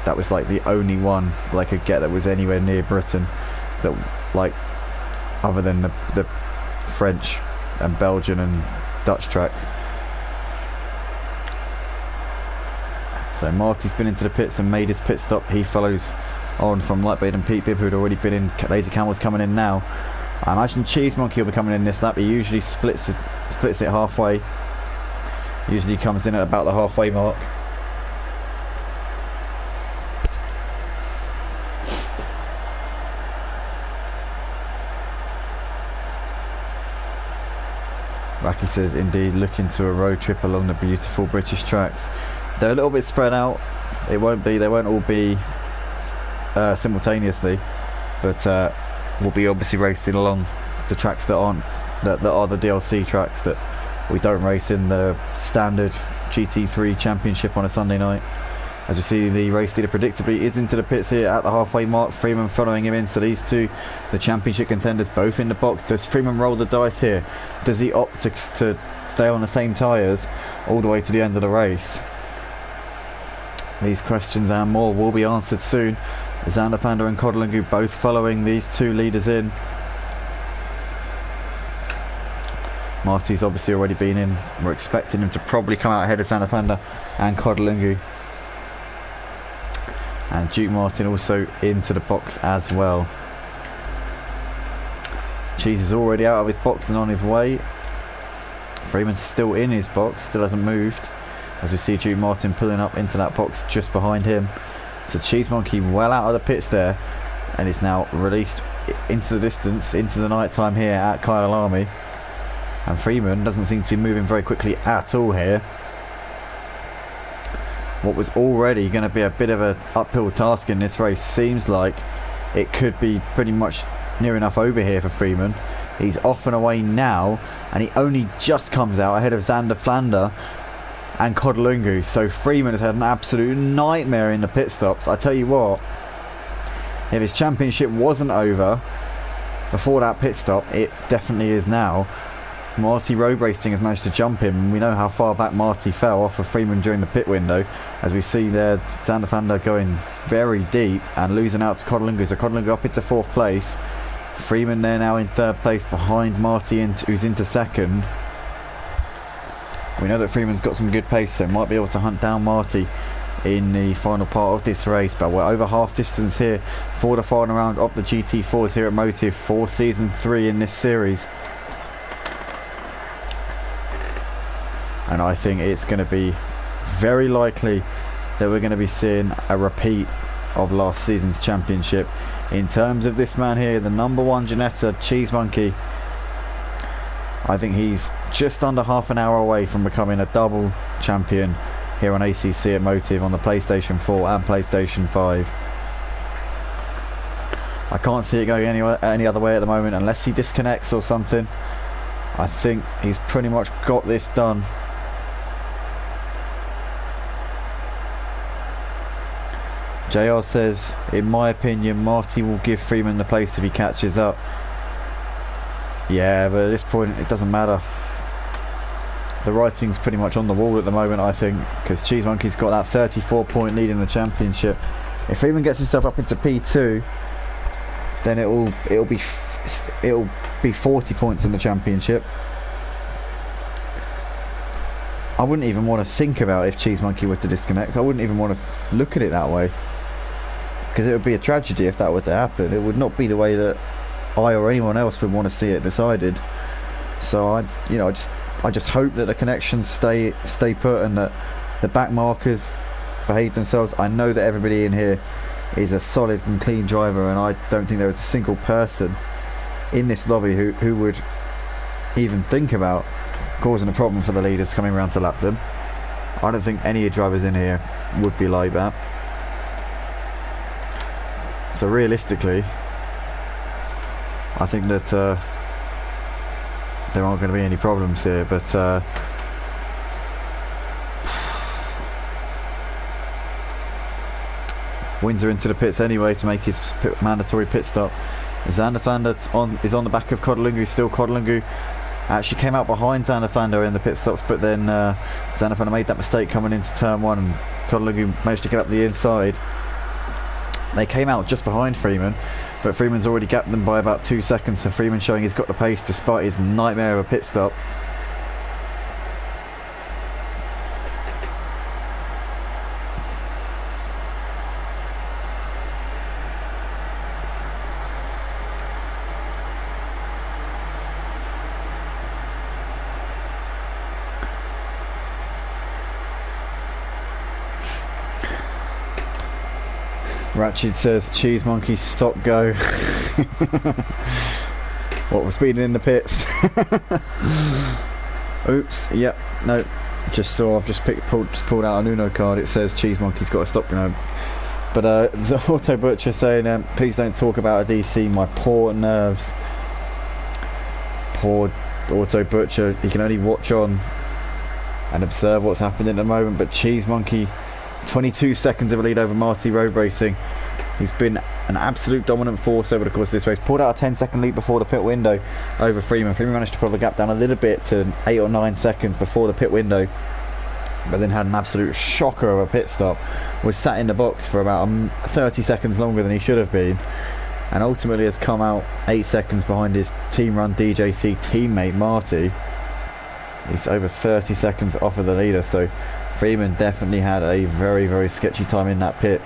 that was like the only one that I could get that was anywhere near Britain, that, like, other than the French and Belgian and Dutch tracks. So Marty's been into the pits and made his pit stop. He follows on from Lightbait and Pete Bibb, who'd already been in. Lazy Camel's coming in now. I imagine Cheese Monkey will be coming in this lap. He usually splits it halfway. Usually comes in at about the halfway mark. Raki says, indeed, looking to a road trip along the beautiful British tracks. They're a little bit spread out. They won't all be simultaneously, but we'll be obviously racing along the tracks that are the DLC tracks that we don't race in the standard GT3 Championship on a Sunday night. As we see, the race leader predictably is into the pits here at the halfway mark. Freeman following him in. So these two, the championship contenders, both in the box. Does Freeman roll the dice here? Does he opt to stay on the same tyres all the way to the end of the race? These questions and more will be answered soon. Xander Flander and Codlingu both following these two leaders in. Marty's obviously already been in. We're expecting him to probably come out ahead of Xander Flander and Codlingu. And Duke Martin also into the box as well. Cheese is already out of his box and on his way. Freeman's still in his box, still hasn't moved. As we see Duke Martin pulling up into that box just behind him. So Cheese Monkey well out of the pits there, and is now released into the distance, into the night time here at Kyalami. And Freeman doesn't seem to be moving very quickly at all here. What was already going to be a bit of an uphill task in this race seems like it could be pretty much near enough over here for Freeman. He's off and away now, and he only just comes out ahead of Xander Flander and Codlingu. So Freeman has had an absolute nightmare in the pit stops. I tell you what, if his championship wasn't over before that pit stop, it definitely is now. Marty Road Racing has managed to jump him, and we know how far back Marty fell off of Freeman during the pit window. As we see there, Xander Flander going very deep and losing out to Codlingu. So Codlingu up into 4th place. Freeman there now in 3rd place behind Marty, who's into 2nd. We know that Freeman's got some good pace, so might be able to hunt down Marty in the final part of this race. But we're over half distance here for the final round of the GT4s here at Motive for Season 3 in this series. And I think it's going to be very likely that we're going to be seeing a repeat of last season's championship. In terms of this man here, the number 1 Ginetta, Cheese Monkey, I think he's just under half an hour away from becoming a double champion here on ACC at Motive on the PlayStation 4 and PlayStation 5. I can't see it going any other way at the moment unless he disconnects or something. I think he's pretty much got this done. JR says, in my opinion, Marty will give Freeman the place if he catches up. Yeah, but at this point it doesn't matter. The writing's pretty much on the wall at the moment, I think, because Cheese Monkey's got that 34-point lead in the championship. If Freeman gets himself up into P2, then it'll be 40 points in the championship. I wouldn't even want to think about if Cheese Monkey were to disconnect. I wouldn't even want to look at it that way, because it would be a tragedy if that were to happen. It would not be the way that I or anyone else would want to see it decided. So I just hope that the connections stay put and that the back markers behave themselves. I know that everybody in here is a solid and clean driver, and I don't think there is a single person in this lobby who would even think about causing a problem for the leaders coming around to lap them. I don't think any drivers in here would be like that. So realistically, I think that there aren't going to be any problems here, but Windsor into the pits anyway to make his mandatory pit stop. Xander Flander is on the back of Codlingu. Still Codlingu actually came out behind Xander Flander in the pit stops, but then Xander Flander made that mistake coming into turn 1, and Codlingu managed to get up the inside. They came out just behind Freeman, but Freeman's already gapped them by about 2 seconds, so Freeman showing he's got the pace despite his nightmare of a pit stop. Ratchet says, cheese monkey, stop, go. What, we're speeding in the pits? Oops, yep, no. I've just pulled out an Uno card. It says cheese monkey's got to stop, you know. But the Auto Butcher saying, please don't talk about a DC, my poor nerves. Poor Auto Butcher, he can only watch on and observe what's happening at the moment. But cheese monkey, 22 seconds of a lead over Marty Road Racing. He's been an absolute dominant force over the course of this race. Pulled out a 10-second lead before the pit window over Freeman. Freeman managed to pull the gap down a little bit to 8 or 9 seconds before the pit window, but then had an absolute shocker of a pit stop. Was sat in the box for about 30 seconds longer than he should have been, and ultimately has come out 8 seconds behind his team-run DJC teammate Marty. He's over 30 seconds off of the leader, so Freeman definitely had a very, very sketchy time in that pit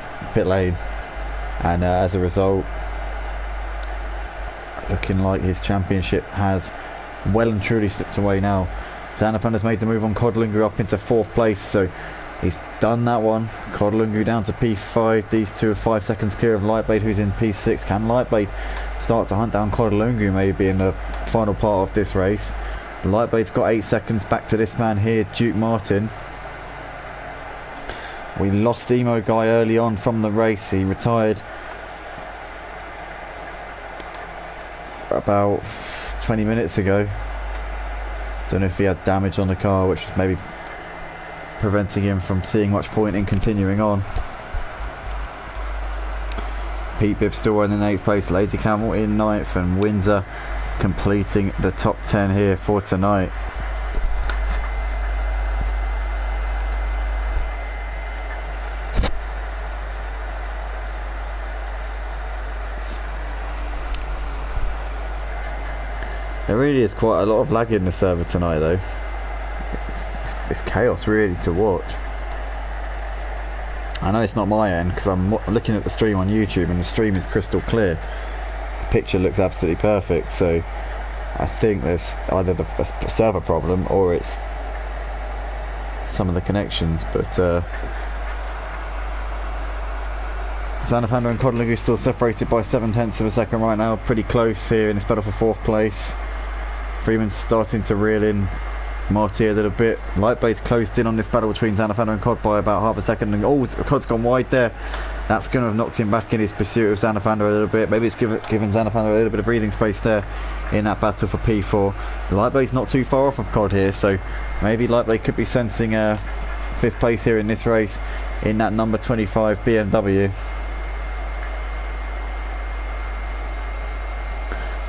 lane. And as a result, looking like his championship has well and truly slipped away now. Zanafan has made the move on Codlungu up into 4th place, so he's done that one. Codlungu down to P5. These two are 5 seconds clear of Lightblade, who's in P6. Can Lightblade start to hunt down Codlungu maybe in the final part of this race? Lightblade's got 8 seconds back to this man here, Duke Martin. We lost Emo Guy early on from the race. He retired about 20 minutes ago. Don't know if he had damage on the car, which was maybe preventing him from seeing much point in continuing on. Pete Bibb still running in 8th place, Lazy Camel in 9th, and Windsor completing the top 10 here for tonight. There really is quite a lot of lag in the server tonight though. It's chaos really to watch. I know it's not my end because I'm looking at the stream on YouTube and the stream is crystal clear. The picture looks absolutely perfect, so I think there's either a server problem or it's some of the connections, but Zanafando and Codlungu still separated by 7/10 of a second right now, pretty close here in this battle for 4th place. Freeman's starting to reel in Marty a little bit. Lightblade's closed in on this battle between Zanafando and Cod by about half a second, and oh, Cod's gone wide there. That's going to have knocked him back in his pursuit of Zanafando a little bit. Maybe it's given Zanafando a little bit of breathing space there in that battle for P4. Lightblade's not too far off of Cod here, so maybe Lightblade could be sensing 5th place here in this race in that number 25 BMW.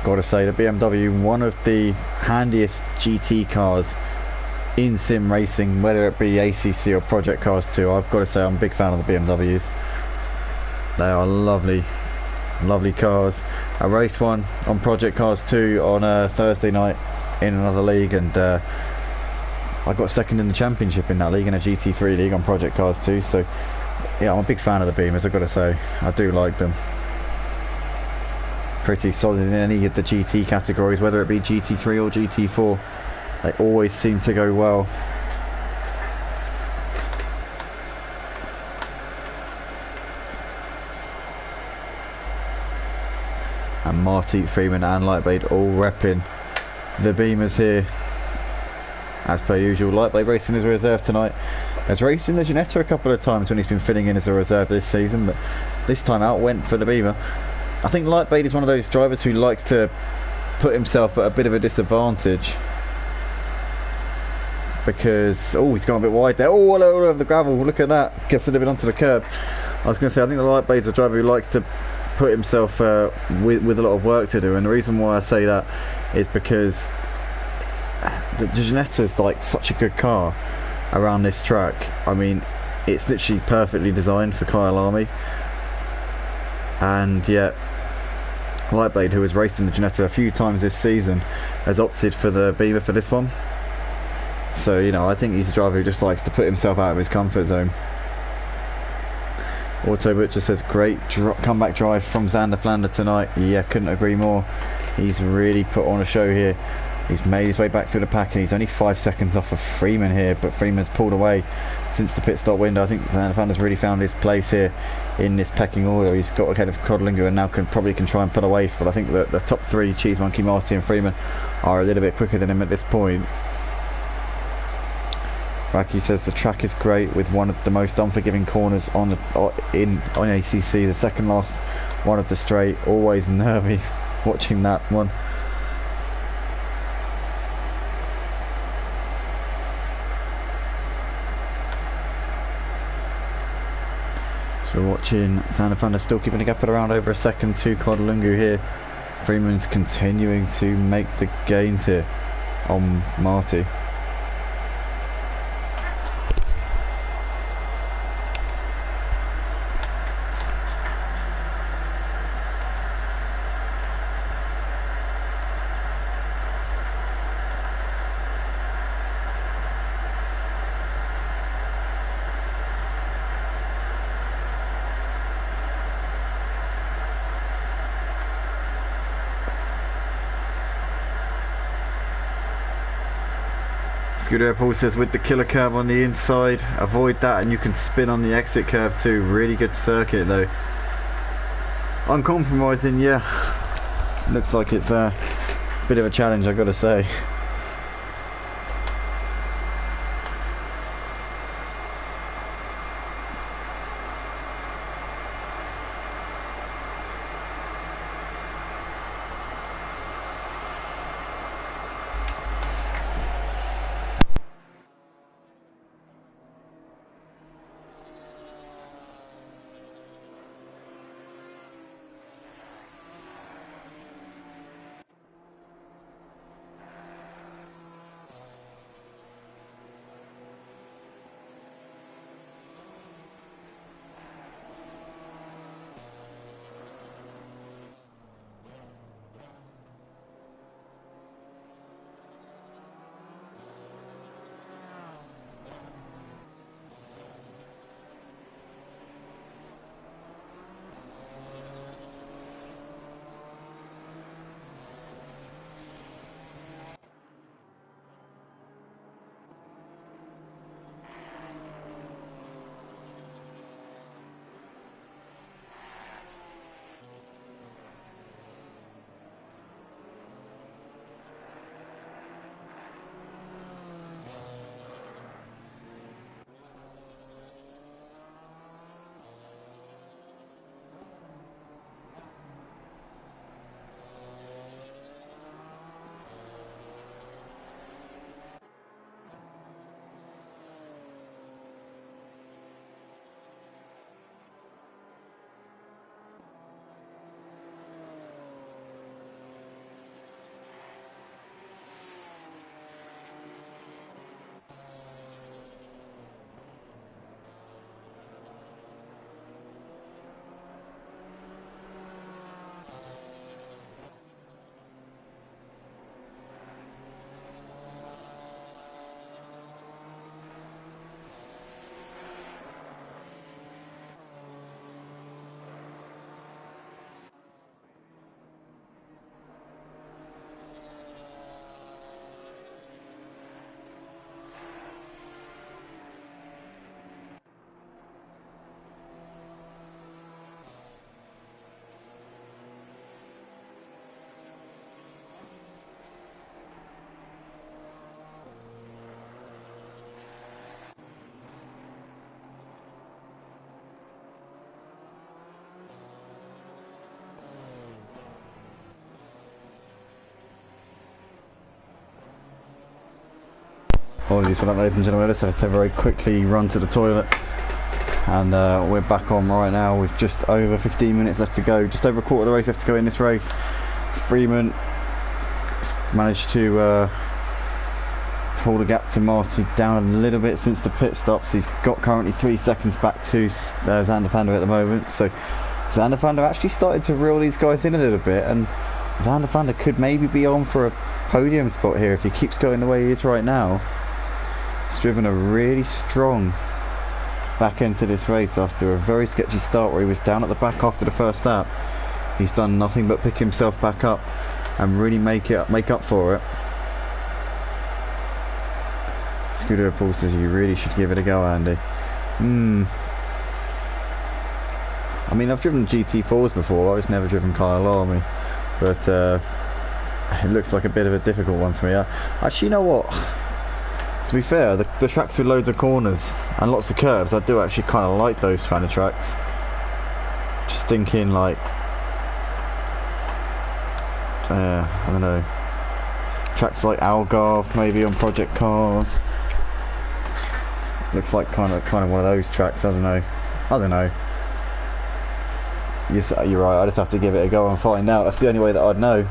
Gotta say, the BMW, one of the handiest GT cars in sim racing, whether it be ACC or Project Cars 2. I've got to say I'm a big fan of the BMWs. They are lovely, lovely cars. I raced one on Project Cars 2 on a Thursday night in another league, and I got second in the championship in that league, in a GT3 league on Project Cars 2. So yeah, I'm a big fan of the Beamers, I've got to say. I do like them. Pretty solid in any of the GT categories, whether it be GT3 or GT4. They always seem to go well. And Marty, Freeman and Lightblade all repping the Beamers here. As per usual, Lightblade racing as a reserve tonight. Has raced in the Ginetta a couple of times when he's been filling in as a reserve this season, but this time out went for the Beamer. I think Lightblade is one of those drivers who likes to put himself at a bit of a disadvantage, because oh, he's gone a bit wide there. Oh, all over the gravel, look at that, gets a little bit onto the curb. I was going to say, I think the Lightblade's a driver who likes to put himself with a lot of work to do, and the reason why I say that is because the Ginetta is like such a good car around this track. I mean, it's literally perfectly designed for Kyalami, and yet Lightblade, who has raced in the Ginetta a few times this season, has opted for the Beamer for this one. So, you know, I think he's a driver who just likes to put himself out of his comfort zone. Auto Butcher says, great comeback drive from Xander Flander tonight. Yeah, couldn't agree more. He's really put on a show here He's made his way back through the pack and he's only 5 seconds off of Freeman here, but Freeman's pulled away since the pit stop window. I think Van der Vander's really found his place here in this pecking order. He's got ahead of Codlinga and now can try and pull away, but I think that the top three, Cheese Monkey, Marty and Freeman, are a little bit quicker than him at this point. Raki says the track is great with one of the most unforgiving corners on ACC, the second last one of the straight. Always nervy watching that one. We're watching Van der Vander still keeping a gap at around over a second to Codlinga here. Freeman's continuing to make the gains here on Marty. Scooter Paul says with the killer curve on the inside, avoid that and you can spin on the exit curve too. Really good circuit though. Uncompromising, yeah. Looks like it's a bit of a challenge, I've got to say. Apologies for that, ladies and gentlemen. I just had to very quickly run to the toilet, and we're back on right now with just over 15 minutes left to go. Just over a quarter of the race left to go in this race. Freeman managed to pull the gap to Marty down a little bit since the pit stops. He's got currently 3 seconds back to Van der Vander at the moment, so Van der Vander actually started to reel these guys in a little bit, and Van der Vander could maybe be on for a podium spot here if he keeps going the way he is right now. He's driven a really strong back end to this race after a very sketchy start where he was down at the back after the first lap. He's done nothing but pick himself back up and really make up for it. Scooter Paul says you really should give it a go, Andy. I mean, I've driven GT4s before. I've just never driven Kyalami, but it looks like a bit of a difficult one for me. Actually, you know what? To be fair, the tracks with loads of corners and lots of curves, I do actually kind of like those kind of tracks. Just thinking, like, I don't know, tracks like Algarve maybe on Project Cars. Looks like kind of one of those tracks. I don't know. You're right. I just have to give it a go and find out. That's the only way that I'd know.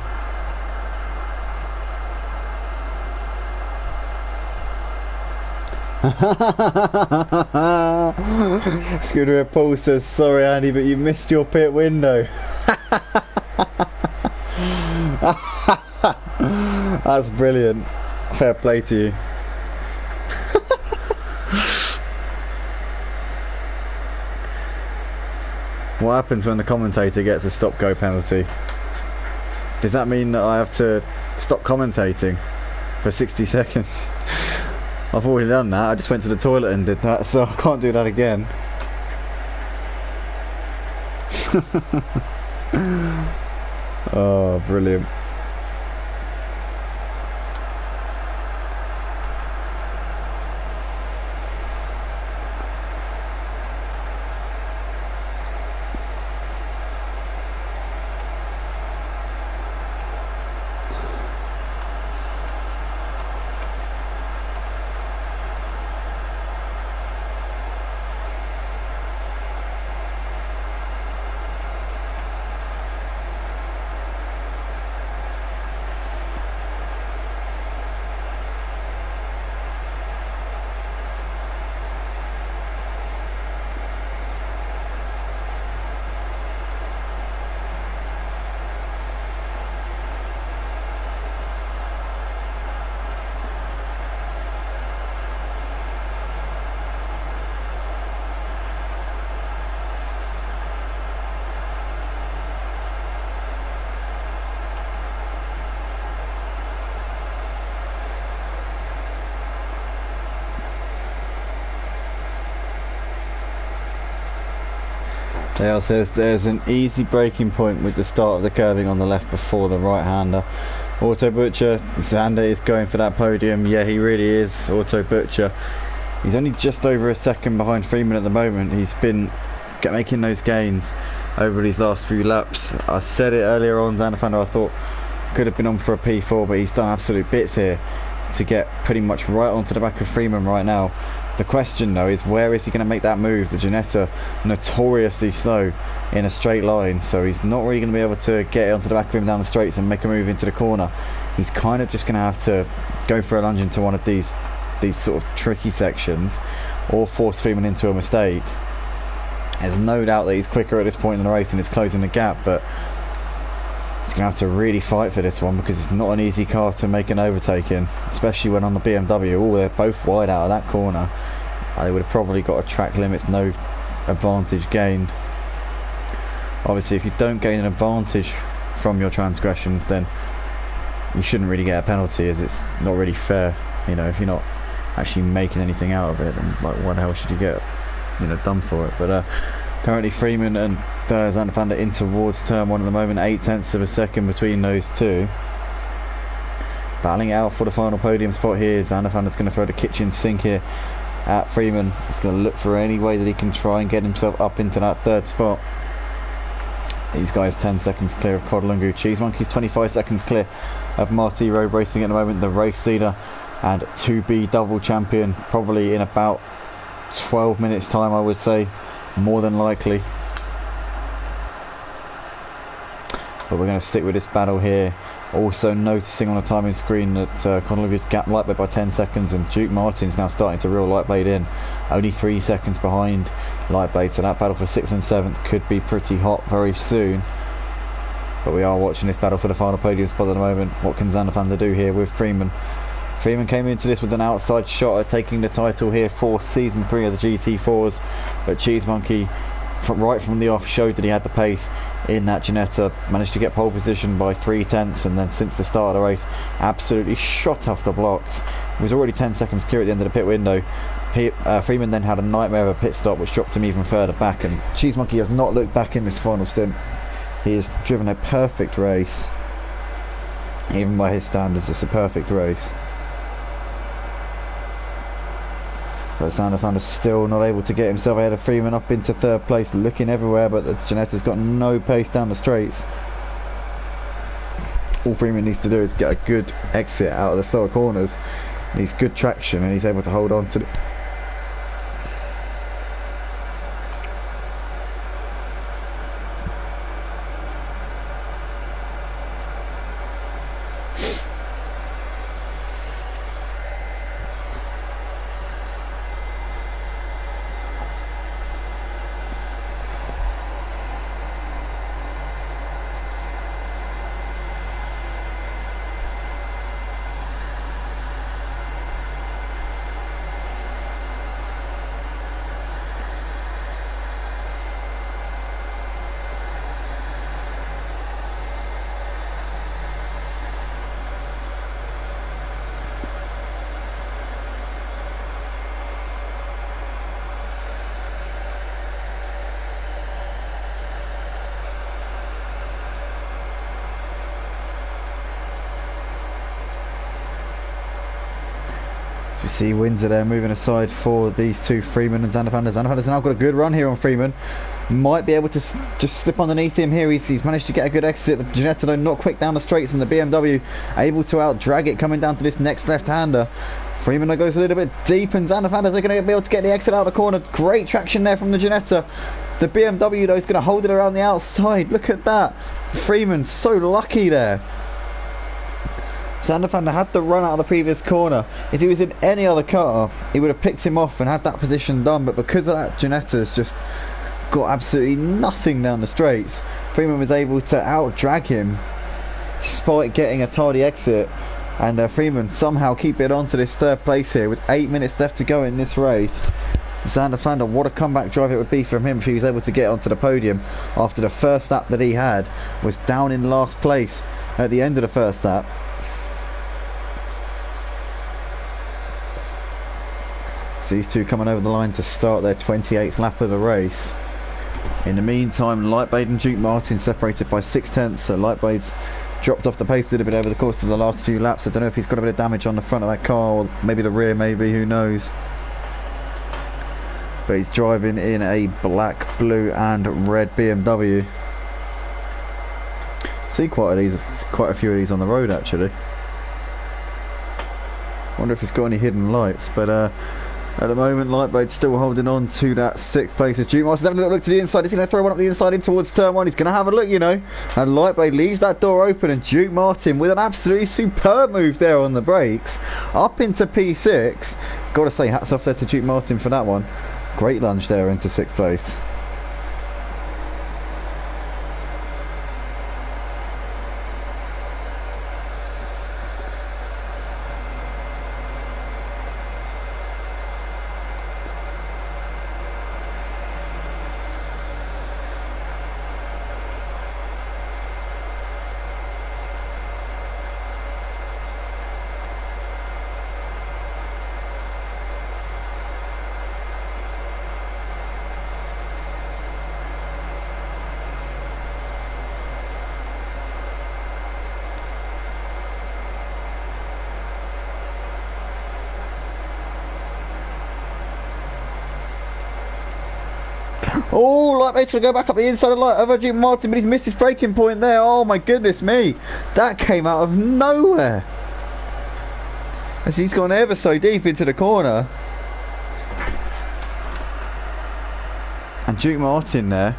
Scooter Paul says, sorry Andy, but you missed your pit window. That's brilliant. Fair play to you. What happens when the commentator gets a stop-go penalty? Does that mean that I have to stop commentating for 60 seconds? I've already done that. I just went to the toilet and did that, so I can't do that again. Oh, brilliant. Dale says there's an easy braking point with the start of the curving on the left before the right-hander. Auto Butcher, Xander is going for that podium. Yeah, he really is, Auto Butcher. He's only just over a second behind Freeman at the moment. He's been making those gains over these last few laps. I said it earlier on, Xander I thought could have been on for a P4, but he's done absolute bits here to get pretty much right onto the back of Freeman right now. The question though is, where is he going to make that move? The Ginetta notoriously slow in a straight line, so he's not really going to be able to get onto the back of him down the straights and make a move into the corner. He's kind of just going to have to go for a lunge into one of these sort of tricky sections, or force Freeman into a mistake. There's no doubt that he's quicker at this point in the race and is closing the gap, but he's going to have to really fight for this one, because it's not an easy car to make an overtake in, especially when on the BMW. Oh, they're both wide out of that corner. They would have probably got a track limits, no advantage gained. Obviously, if you don't gain an advantage from your transgressions, then you shouldn't really get a penalty, as it's not really fair. You know, if you're not actually making anything out of it, then like, what the hell should you get, you know, done for it? But currently Freeman and Xander van der in towards turn one at the moment, 0.8 of a second between those two. Battling out for the final podium spot here. Xander van der's going to throw the kitchen sink here at Freeman. He's going to look for any way that he can try and get himself up into that third spot. These guys 10 seconds clear of Kodalungu. Cheese Monkeys 25 seconds clear of Marty Road Racing at the moment, the race leader and 2B double champion, probably in about 12 minutes time, I would say, more than likely. But we're going to stick with this battle here. Also noticing on the timing screen that Kodalungu's gap Lightblade by 10 seconds, and Duke Martin's now starting to reel Lightblade in, only 3 seconds behind Lightblade, so that battle for 6th and 7th could be pretty hot very soon. But we are watching this battle for the final podium spot at the moment. What can Xander van der do here with Freeman? Freeman came into this with an outside shot at taking the title here for season 3 of the GT4s, but Cheese Monkey right from the off showed that he had the pace in that Ginetta, managed to get pole position by 0.3, and then since the start of the race absolutely shot off the blocks He was already 10 seconds clear at the end of the pit window. Freeman then had a nightmare of a pit stop which dropped him even further back, and Cheese Monkey has not looked back in this final stint. He has driven a perfect race. Even by his standards, it's a perfect race. But Sanderfan is still not able to get himself ahead of Freeman up into third place, looking everywhere, but the Ginetta's got no pace down the straights. All Freeman needs to do is get a good exit out of the slower corners. He needs good traction, and he's able to hold on to it. You see Windsor there moving aside for these two, Freeman and Zandervan. Zandervan's now got a good run here on Freeman. Might be able to just slip underneath him here. He's managed to get a good exit. The Ginetta though not quick down the straights, and the BMW able to out drag it coming down to this next left-hander. Freeman though goes a little bit deep, and Zandervan is going to be able to get the exit out of the corner. Great traction there from the Ginetta. The BMW though is going to hold it around the outside. Look at that. Freeman so lucky there. Sandervan had the run out of the previous corner. If he was in any other car, he would have picked him off and had that position done, but because of that, Ginetta's just got absolutely nothing down the straights. Freeman was able to out-drag him despite getting a tardy exit, and Freeman somehow keep it on to this third place here with 8 minutes left to go in this race. Zandervan, what a comeback drive it would be from him if he was able to get onto the podium after the first lap that he had was down in last place at the end of the first lap. So these two coming over the line to start their 28th lap of the race. In the meantime, Lightblade and Duke Martin separated by 6/10, so Lightblade's dropped off the pace a little bit over the course of the last few laps. I don't know if he's got a bit of damage on the front of that car, or maybe the rear, maybe, who knows. But he's driving in a black, blue and red BMW. See quite a few of these on the road actually. Wonder if he's got any hidden lights, but at the moment, Lightblade's still holding on to that 6th place. As Duke Martin's having a little look to the inside. Is he going to throw one up the inside in towards turn 1? He's going to have a look, you know. And Lightblade leaves that door open, and Duke Martin with an absolutely superb move there on the brakes up into P6. Got to say, hats off there to Duke Martin for that one. Great lunge there into 6th place. Oh, Lightblade's going to go back up the inside of Duke Martin, but he's missed his braking point there. Oh my goodness me. That came out of nowhere. As he's gone ever so deep into the corner. And Duke Martin there.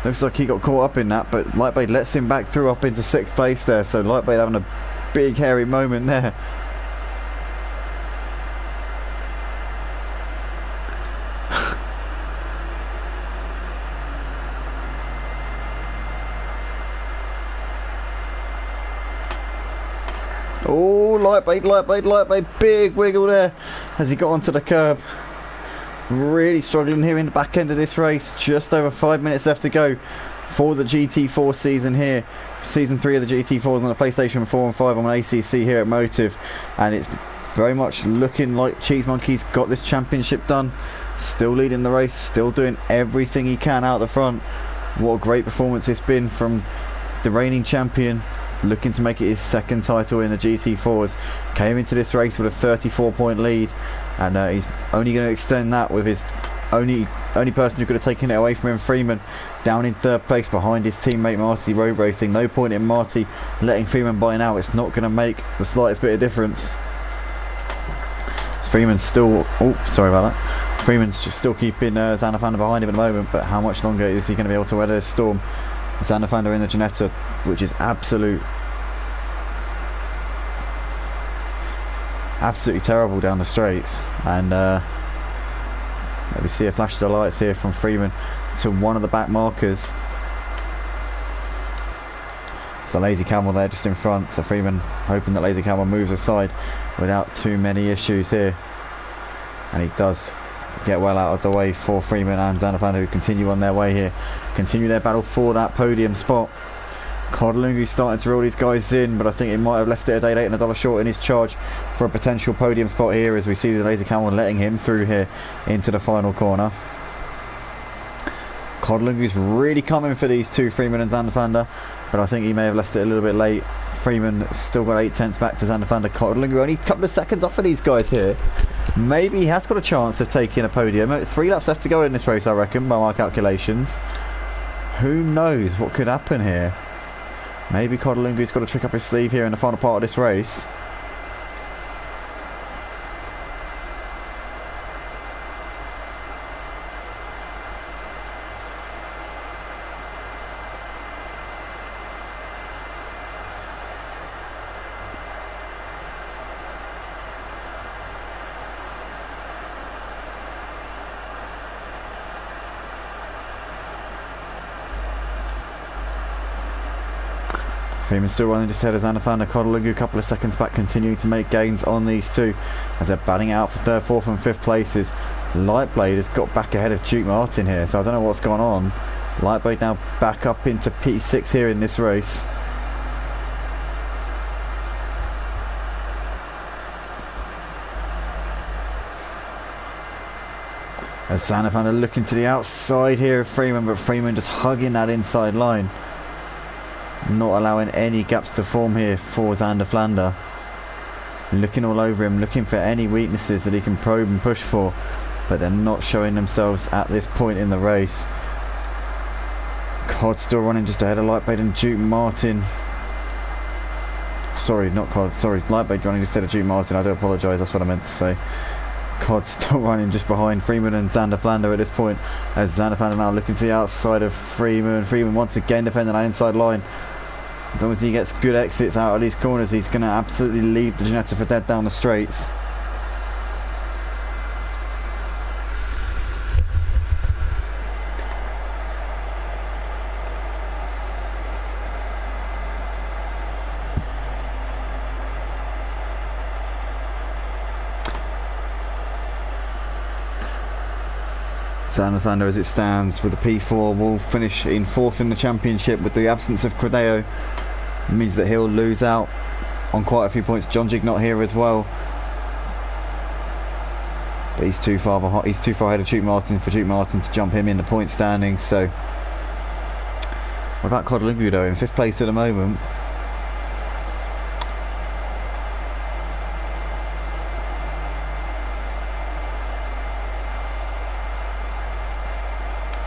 Looks like he got caught up in that, but Lightblade lets him back through up into 6th place there. So Lightblade having a big hairy moment there. Oh, Lightblade, big wiggle there as he got onto the curb. Really struggling here in the back end of this race. Just over 5 minutes left to go for the GT4 season here. Season 3 of the GT4s on the PlayStation 4 and 5 on ACC here at Motive. And it's very much looking like Cheese Monkey's got this championship done. Still leading the race, still doing everything he can out the front. What a great performance it's been from the reigning champion, looking to make it his second title in the GT4s. Came into this race with a 34-point lead, and he's only going to extend that with his only person who could have taken it away from him, Freeman, down in third place behind his teammate Marty Road Racing. No point in Marty letting Freeman by now. It's not going to make the slightest bit of difference. Freeman's still, oh, sorry about that. Freeman's just still keeping Zanafanda behind him at the moment, but how much longer is he going to be able to weather this storm? Zanafanda in the Ginetta, which is absolutely terrible down the straights, and let me see a flash of the lights here from Freeman to one of the back markers. It's the Lazy Camel there just in front, so Freeman hoping that Lazy Camel moves aside without too many issues here, and he does get well out of the way for Freeman and Zanafanda, who continue on their way here, continue their battle for that podium spot. Kodalungu's starting to reel these guys in, but I think he might have left it a day late and $1 short in his charge for a potential podium spot here, as we see the Laser Camel letting him through here into the final corner. Kodalungu's really coming for these two, Freeman and Zanafanda, but I think he may have left it a little bit late. Freeman still got 8/10 back to Zanafanda. Kodalungu only a couple of seconds off of these guys here. Maybe he has got a chance of taking a podium. 3 laps left to go in this race, I reckon, by my calculations. Who knows what could happen here? Maybe Kodalungu's got a trick up his sleeve here in the final part of this race. Freeman still running just ahead of Zanafanda. Kodalungu a couple of seconds back, continuing to make gains on these two as they're batting out for 3rd, 4th and 5th places. Lightblade has got back ahead of Duke Martin here, so I don't know what's going on. Lightblade now back up into P6 here in this race. As Zanafanda looking to the outside here of Freeman, but Freeman just hugging that inside line, not allowing any gaps to form here for Zanafanda. Looking all over him, looking for any weaknesses that he can probe and push for, but they're not showing themselves at this point in the race. Cod still running just ahead of Lightblade and Duke Martin. Sorry, not Cod, sorry, Lightblade running instead of Duke Martin, I do apologise, that's what I meant to say. Cod still running just behind Freeman and Zanafanda at this point, as Zanafanda now looking to the outside of Freeman. Freeman once again defending that inside line. As long as he gets good exits out of these corners, he's going to absolutely leave the Ginetta for dead down the straights. Zanafanda, as it stands with the P4, will finish in 4th in the championship. With the absence of Credeo, it means that he'll lose out on quite a few points. John Jig not here as well, but he's too far behind. He's too far ahead of Duke Martin for Duke Martin to jump him in the point standings. So, what about Kodalungu though, in 5th place at the moment?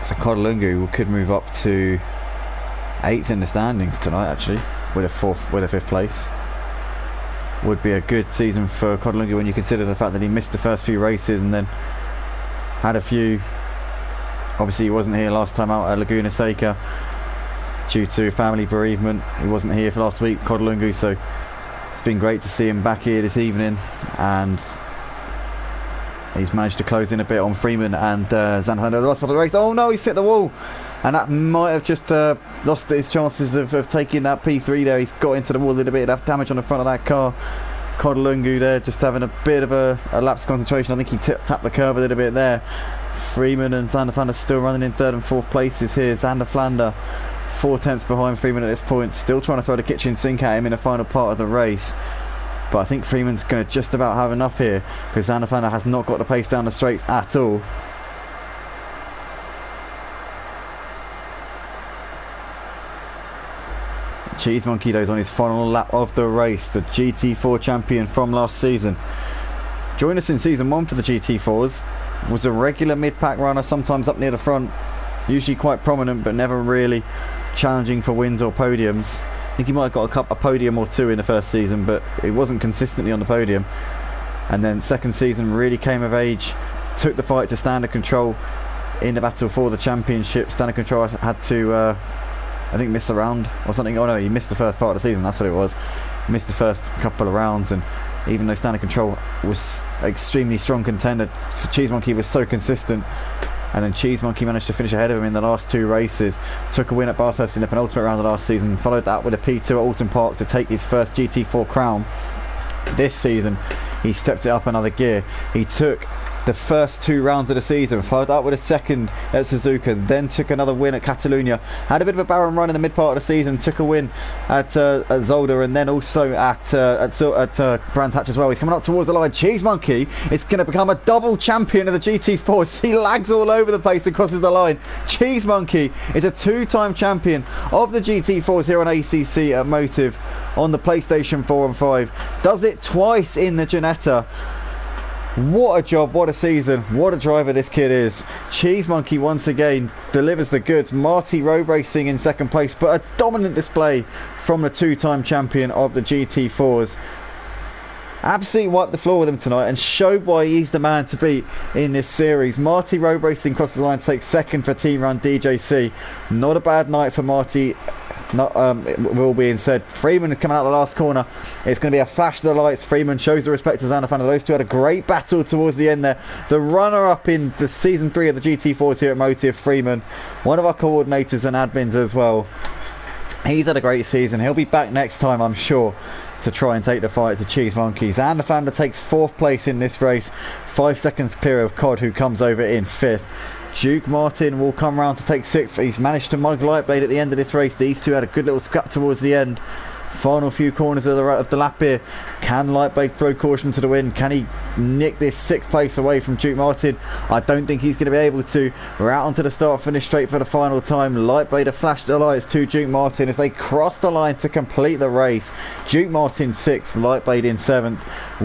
So Kodalungu could move up to 8th in the standings tonight, actually, with a 5th place. Would be a good season for Kodalungu when you consider the fact that he missed the first few races and then had a few. Obviously, he wasn't here last time out at Laguna Seca due to family bereavement. He wasn't here for last week, Kodalungu, so it's been great to see him back here this evening, and he's managed to close in a bit on Freeman and Zanafanda. The last part of the race. Oh no, he's hit the wall, and that might have just lost his chances of taking that P3 there. He's got into the wall a little bit, enough damage on the front of that car. Kodalungu there just having a bit of a lapse of concentration. I think he tapped the curb a little bit there. Freeman and Zanafanda still running in 3rd and 4th places here. Zanafanda 4/10 behind Freeman at this point, still trying to throw the kitchen sink at him in the final part of the race. but I think Freeman's going to just about have enough here, because Zanafana has not got the pace down the straights at all. Cheese Monkey though is on his final lap of the race, the GT4 champion from last season. Joined us in season 1 for the GT4s, was a regular mid-pack runner, sometimes up near the front, usually quite prominent but never really challenging for wins or podiums. I think he might have got a podium or 2 in the first season, but he wasn't consistently on the podium. And then second season really came of age, took the fight to Standard Control in the battle for the championship. Standard Control had to I think miss a round or something. Oh no, he missed the first part of the season, that's what it was. He missed the first couple of rounds, and even though Standard Control was an extremely strong contender, Cheese Monkey was so consistent. And then Cheese Monkey managed to finish ahead of him in the last 2 races. Took a win at Bathurst in the penultimate round of last season. Followed that with a P2 at Alton Park to take his first GT4 crown. This season, he stepped it up another gear. He took the first 2 rounds of the season, followed up with a second at Suzuka, then took another win at Catalunya, had a bit of a barren run in the mid part of the season, took a win at Zolder, and then also at Brands Hatch as well. He's coming up towards the line. Cheese Monkey is going to become a double champion of the GT4. He lags all over the place and crosses the line. Cheese Monkey is a 2-time champion of the GT4s here on ACC at Motive on the PlayStation 4 and 5. Does it twice in the Ginetta. What a job, what a season, what a driver this kid is. Cheese Monkey once again delivers the goods. Marty Road Racing in second place, but a dominant display from the 2-time champion of the GT4s. Absolutely wiped the floor with him tonight and showed why he's the man to beat in this series. Marty Road Racing crosses the line to take second for Team Run DJC. Not a bad night for Marty. All being said, Freeman is coming out of the last corner. It's going to be a flash to the lights. Freeman shows the respect to Zanafana. Those two had a great battle towards the end there. The runner-up in the season 3 of the GT4s here at Motive, Freeman, one of our coordinators and admins as well. He's had a great season. He'll be back next time, I'm sure, to try and take the fight to Cheese Monkeys. Zanafana takes 4th place in this race, 5 seconds clear of Cod, who comes over in 5th. Duke Martin will come round to take 6th. He's managed to mug Lightblade at the end of this race. These two had a good little scrap towards the end. Final few corners of the lap here. Can Lightblade throw caution to the wind? Can he nick this 6th place away from Duke Martin? I don't think he's going to be able to. We're out onto the start finish straight for the final time. Lightblade have flashed the lights to Duke Martin as they cross the line to complete the race. Duke Martin 6th, Lightblade in 7th.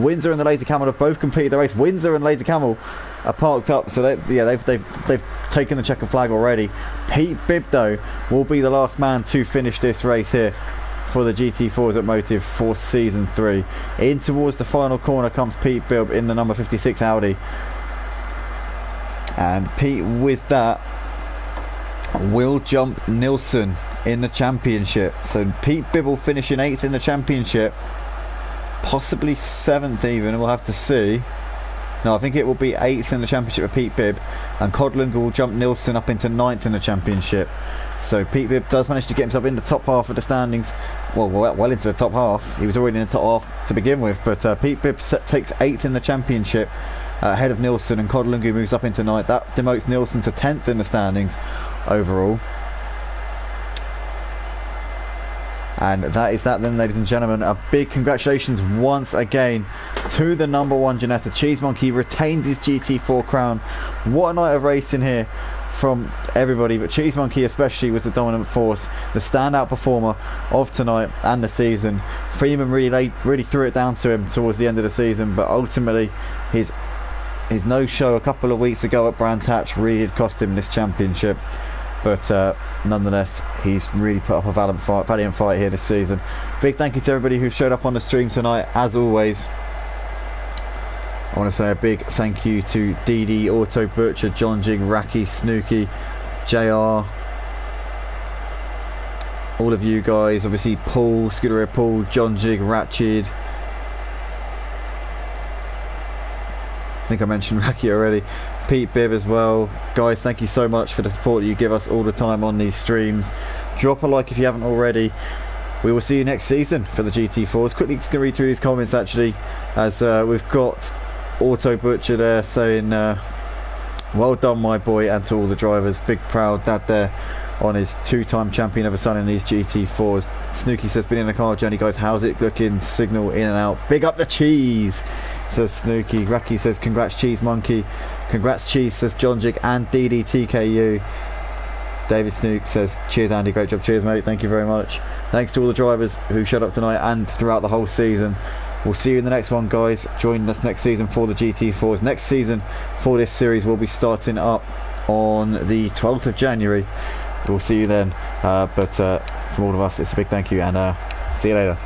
Windsor and the Laser Camel have both completed the race. Windsor and Laser Camel are parked up, so they've taken the checker flag already. Pete Bibb though will be the last man to finish this race here for the GT4s at Motive for season 3. In towards the final corner comes Pete Bibb in the number 56 Audi, and Pete with that will jump Nilsson in the championship. So Pete Bibb will finish in 8th in the championship, possibly 7th even, we'll have to see. No, I think it will be 8th in the championship for Pete Bibb, and Codland will jump Nilsson up into 9th in the championship. So Pete Bibb does manage to get himself in the top half of the standings, well into the top half. He was already in the top half to begin with, but Pete Bibb takes 8th in the championship ahead of Nilsson, and Codlungu moves up into 9th. That demotes Nilsson to 10th in the standings overall. And that is that then, ladies and gentlemen. A big congratulations once again to the number 1 Ginetta. Cheese Monkey retains his GT4 crown. What a night of racing here from everybody, but Cheese Monkey especially was the dominant force, the standout performer of tonight and the season. Freeman really threw it down to him towards the end of the season, but ultimately his no-show a couple of weeks ago at Brands Hatch really did cost him this championship. But nonetheless, he's really put up a valiant fight here this season. Big thank you to everybody who showed up on the stream tonight. As always, I want to say a big thank you to DD, Auto Butcher, John Jig, Raki, Snooky, JR, all of you guys. Obviously Paul, Scooter Paul, John Jig, Ratched. I think I mentioned Raki already. Pete Bibb as well. Guys, thank you so much for the support that you give us all the time on these streams. Drop a like if you haven't already. We will see you next season for the GT4s. Quickly just going to read through these comments actually, as we've got Auto Butcher there saying well done my boy, and to all the drivers. Big proud dad there on his 2-time champion of a son in these GT4s. Snooky says, been in the car journey, guys. How's it looking? Signal in and out. Big up the cheese, says Snooky. Raki says, congrats, Cheese Monkey. Congrats, Cheese, says John Jig and DDTKU. David Snook says, cheers, Andy. Great job. Cheers, mate. Thank you very much. Thanks to all the drivers who showed up tonight and throughout the whole season. We'll see you in the next one, guys. Join us next season for the GT4s. Next season for this series will be starting up on the 12th of January. We'll see you then. But from all of us, it's a big thank you, and see you later.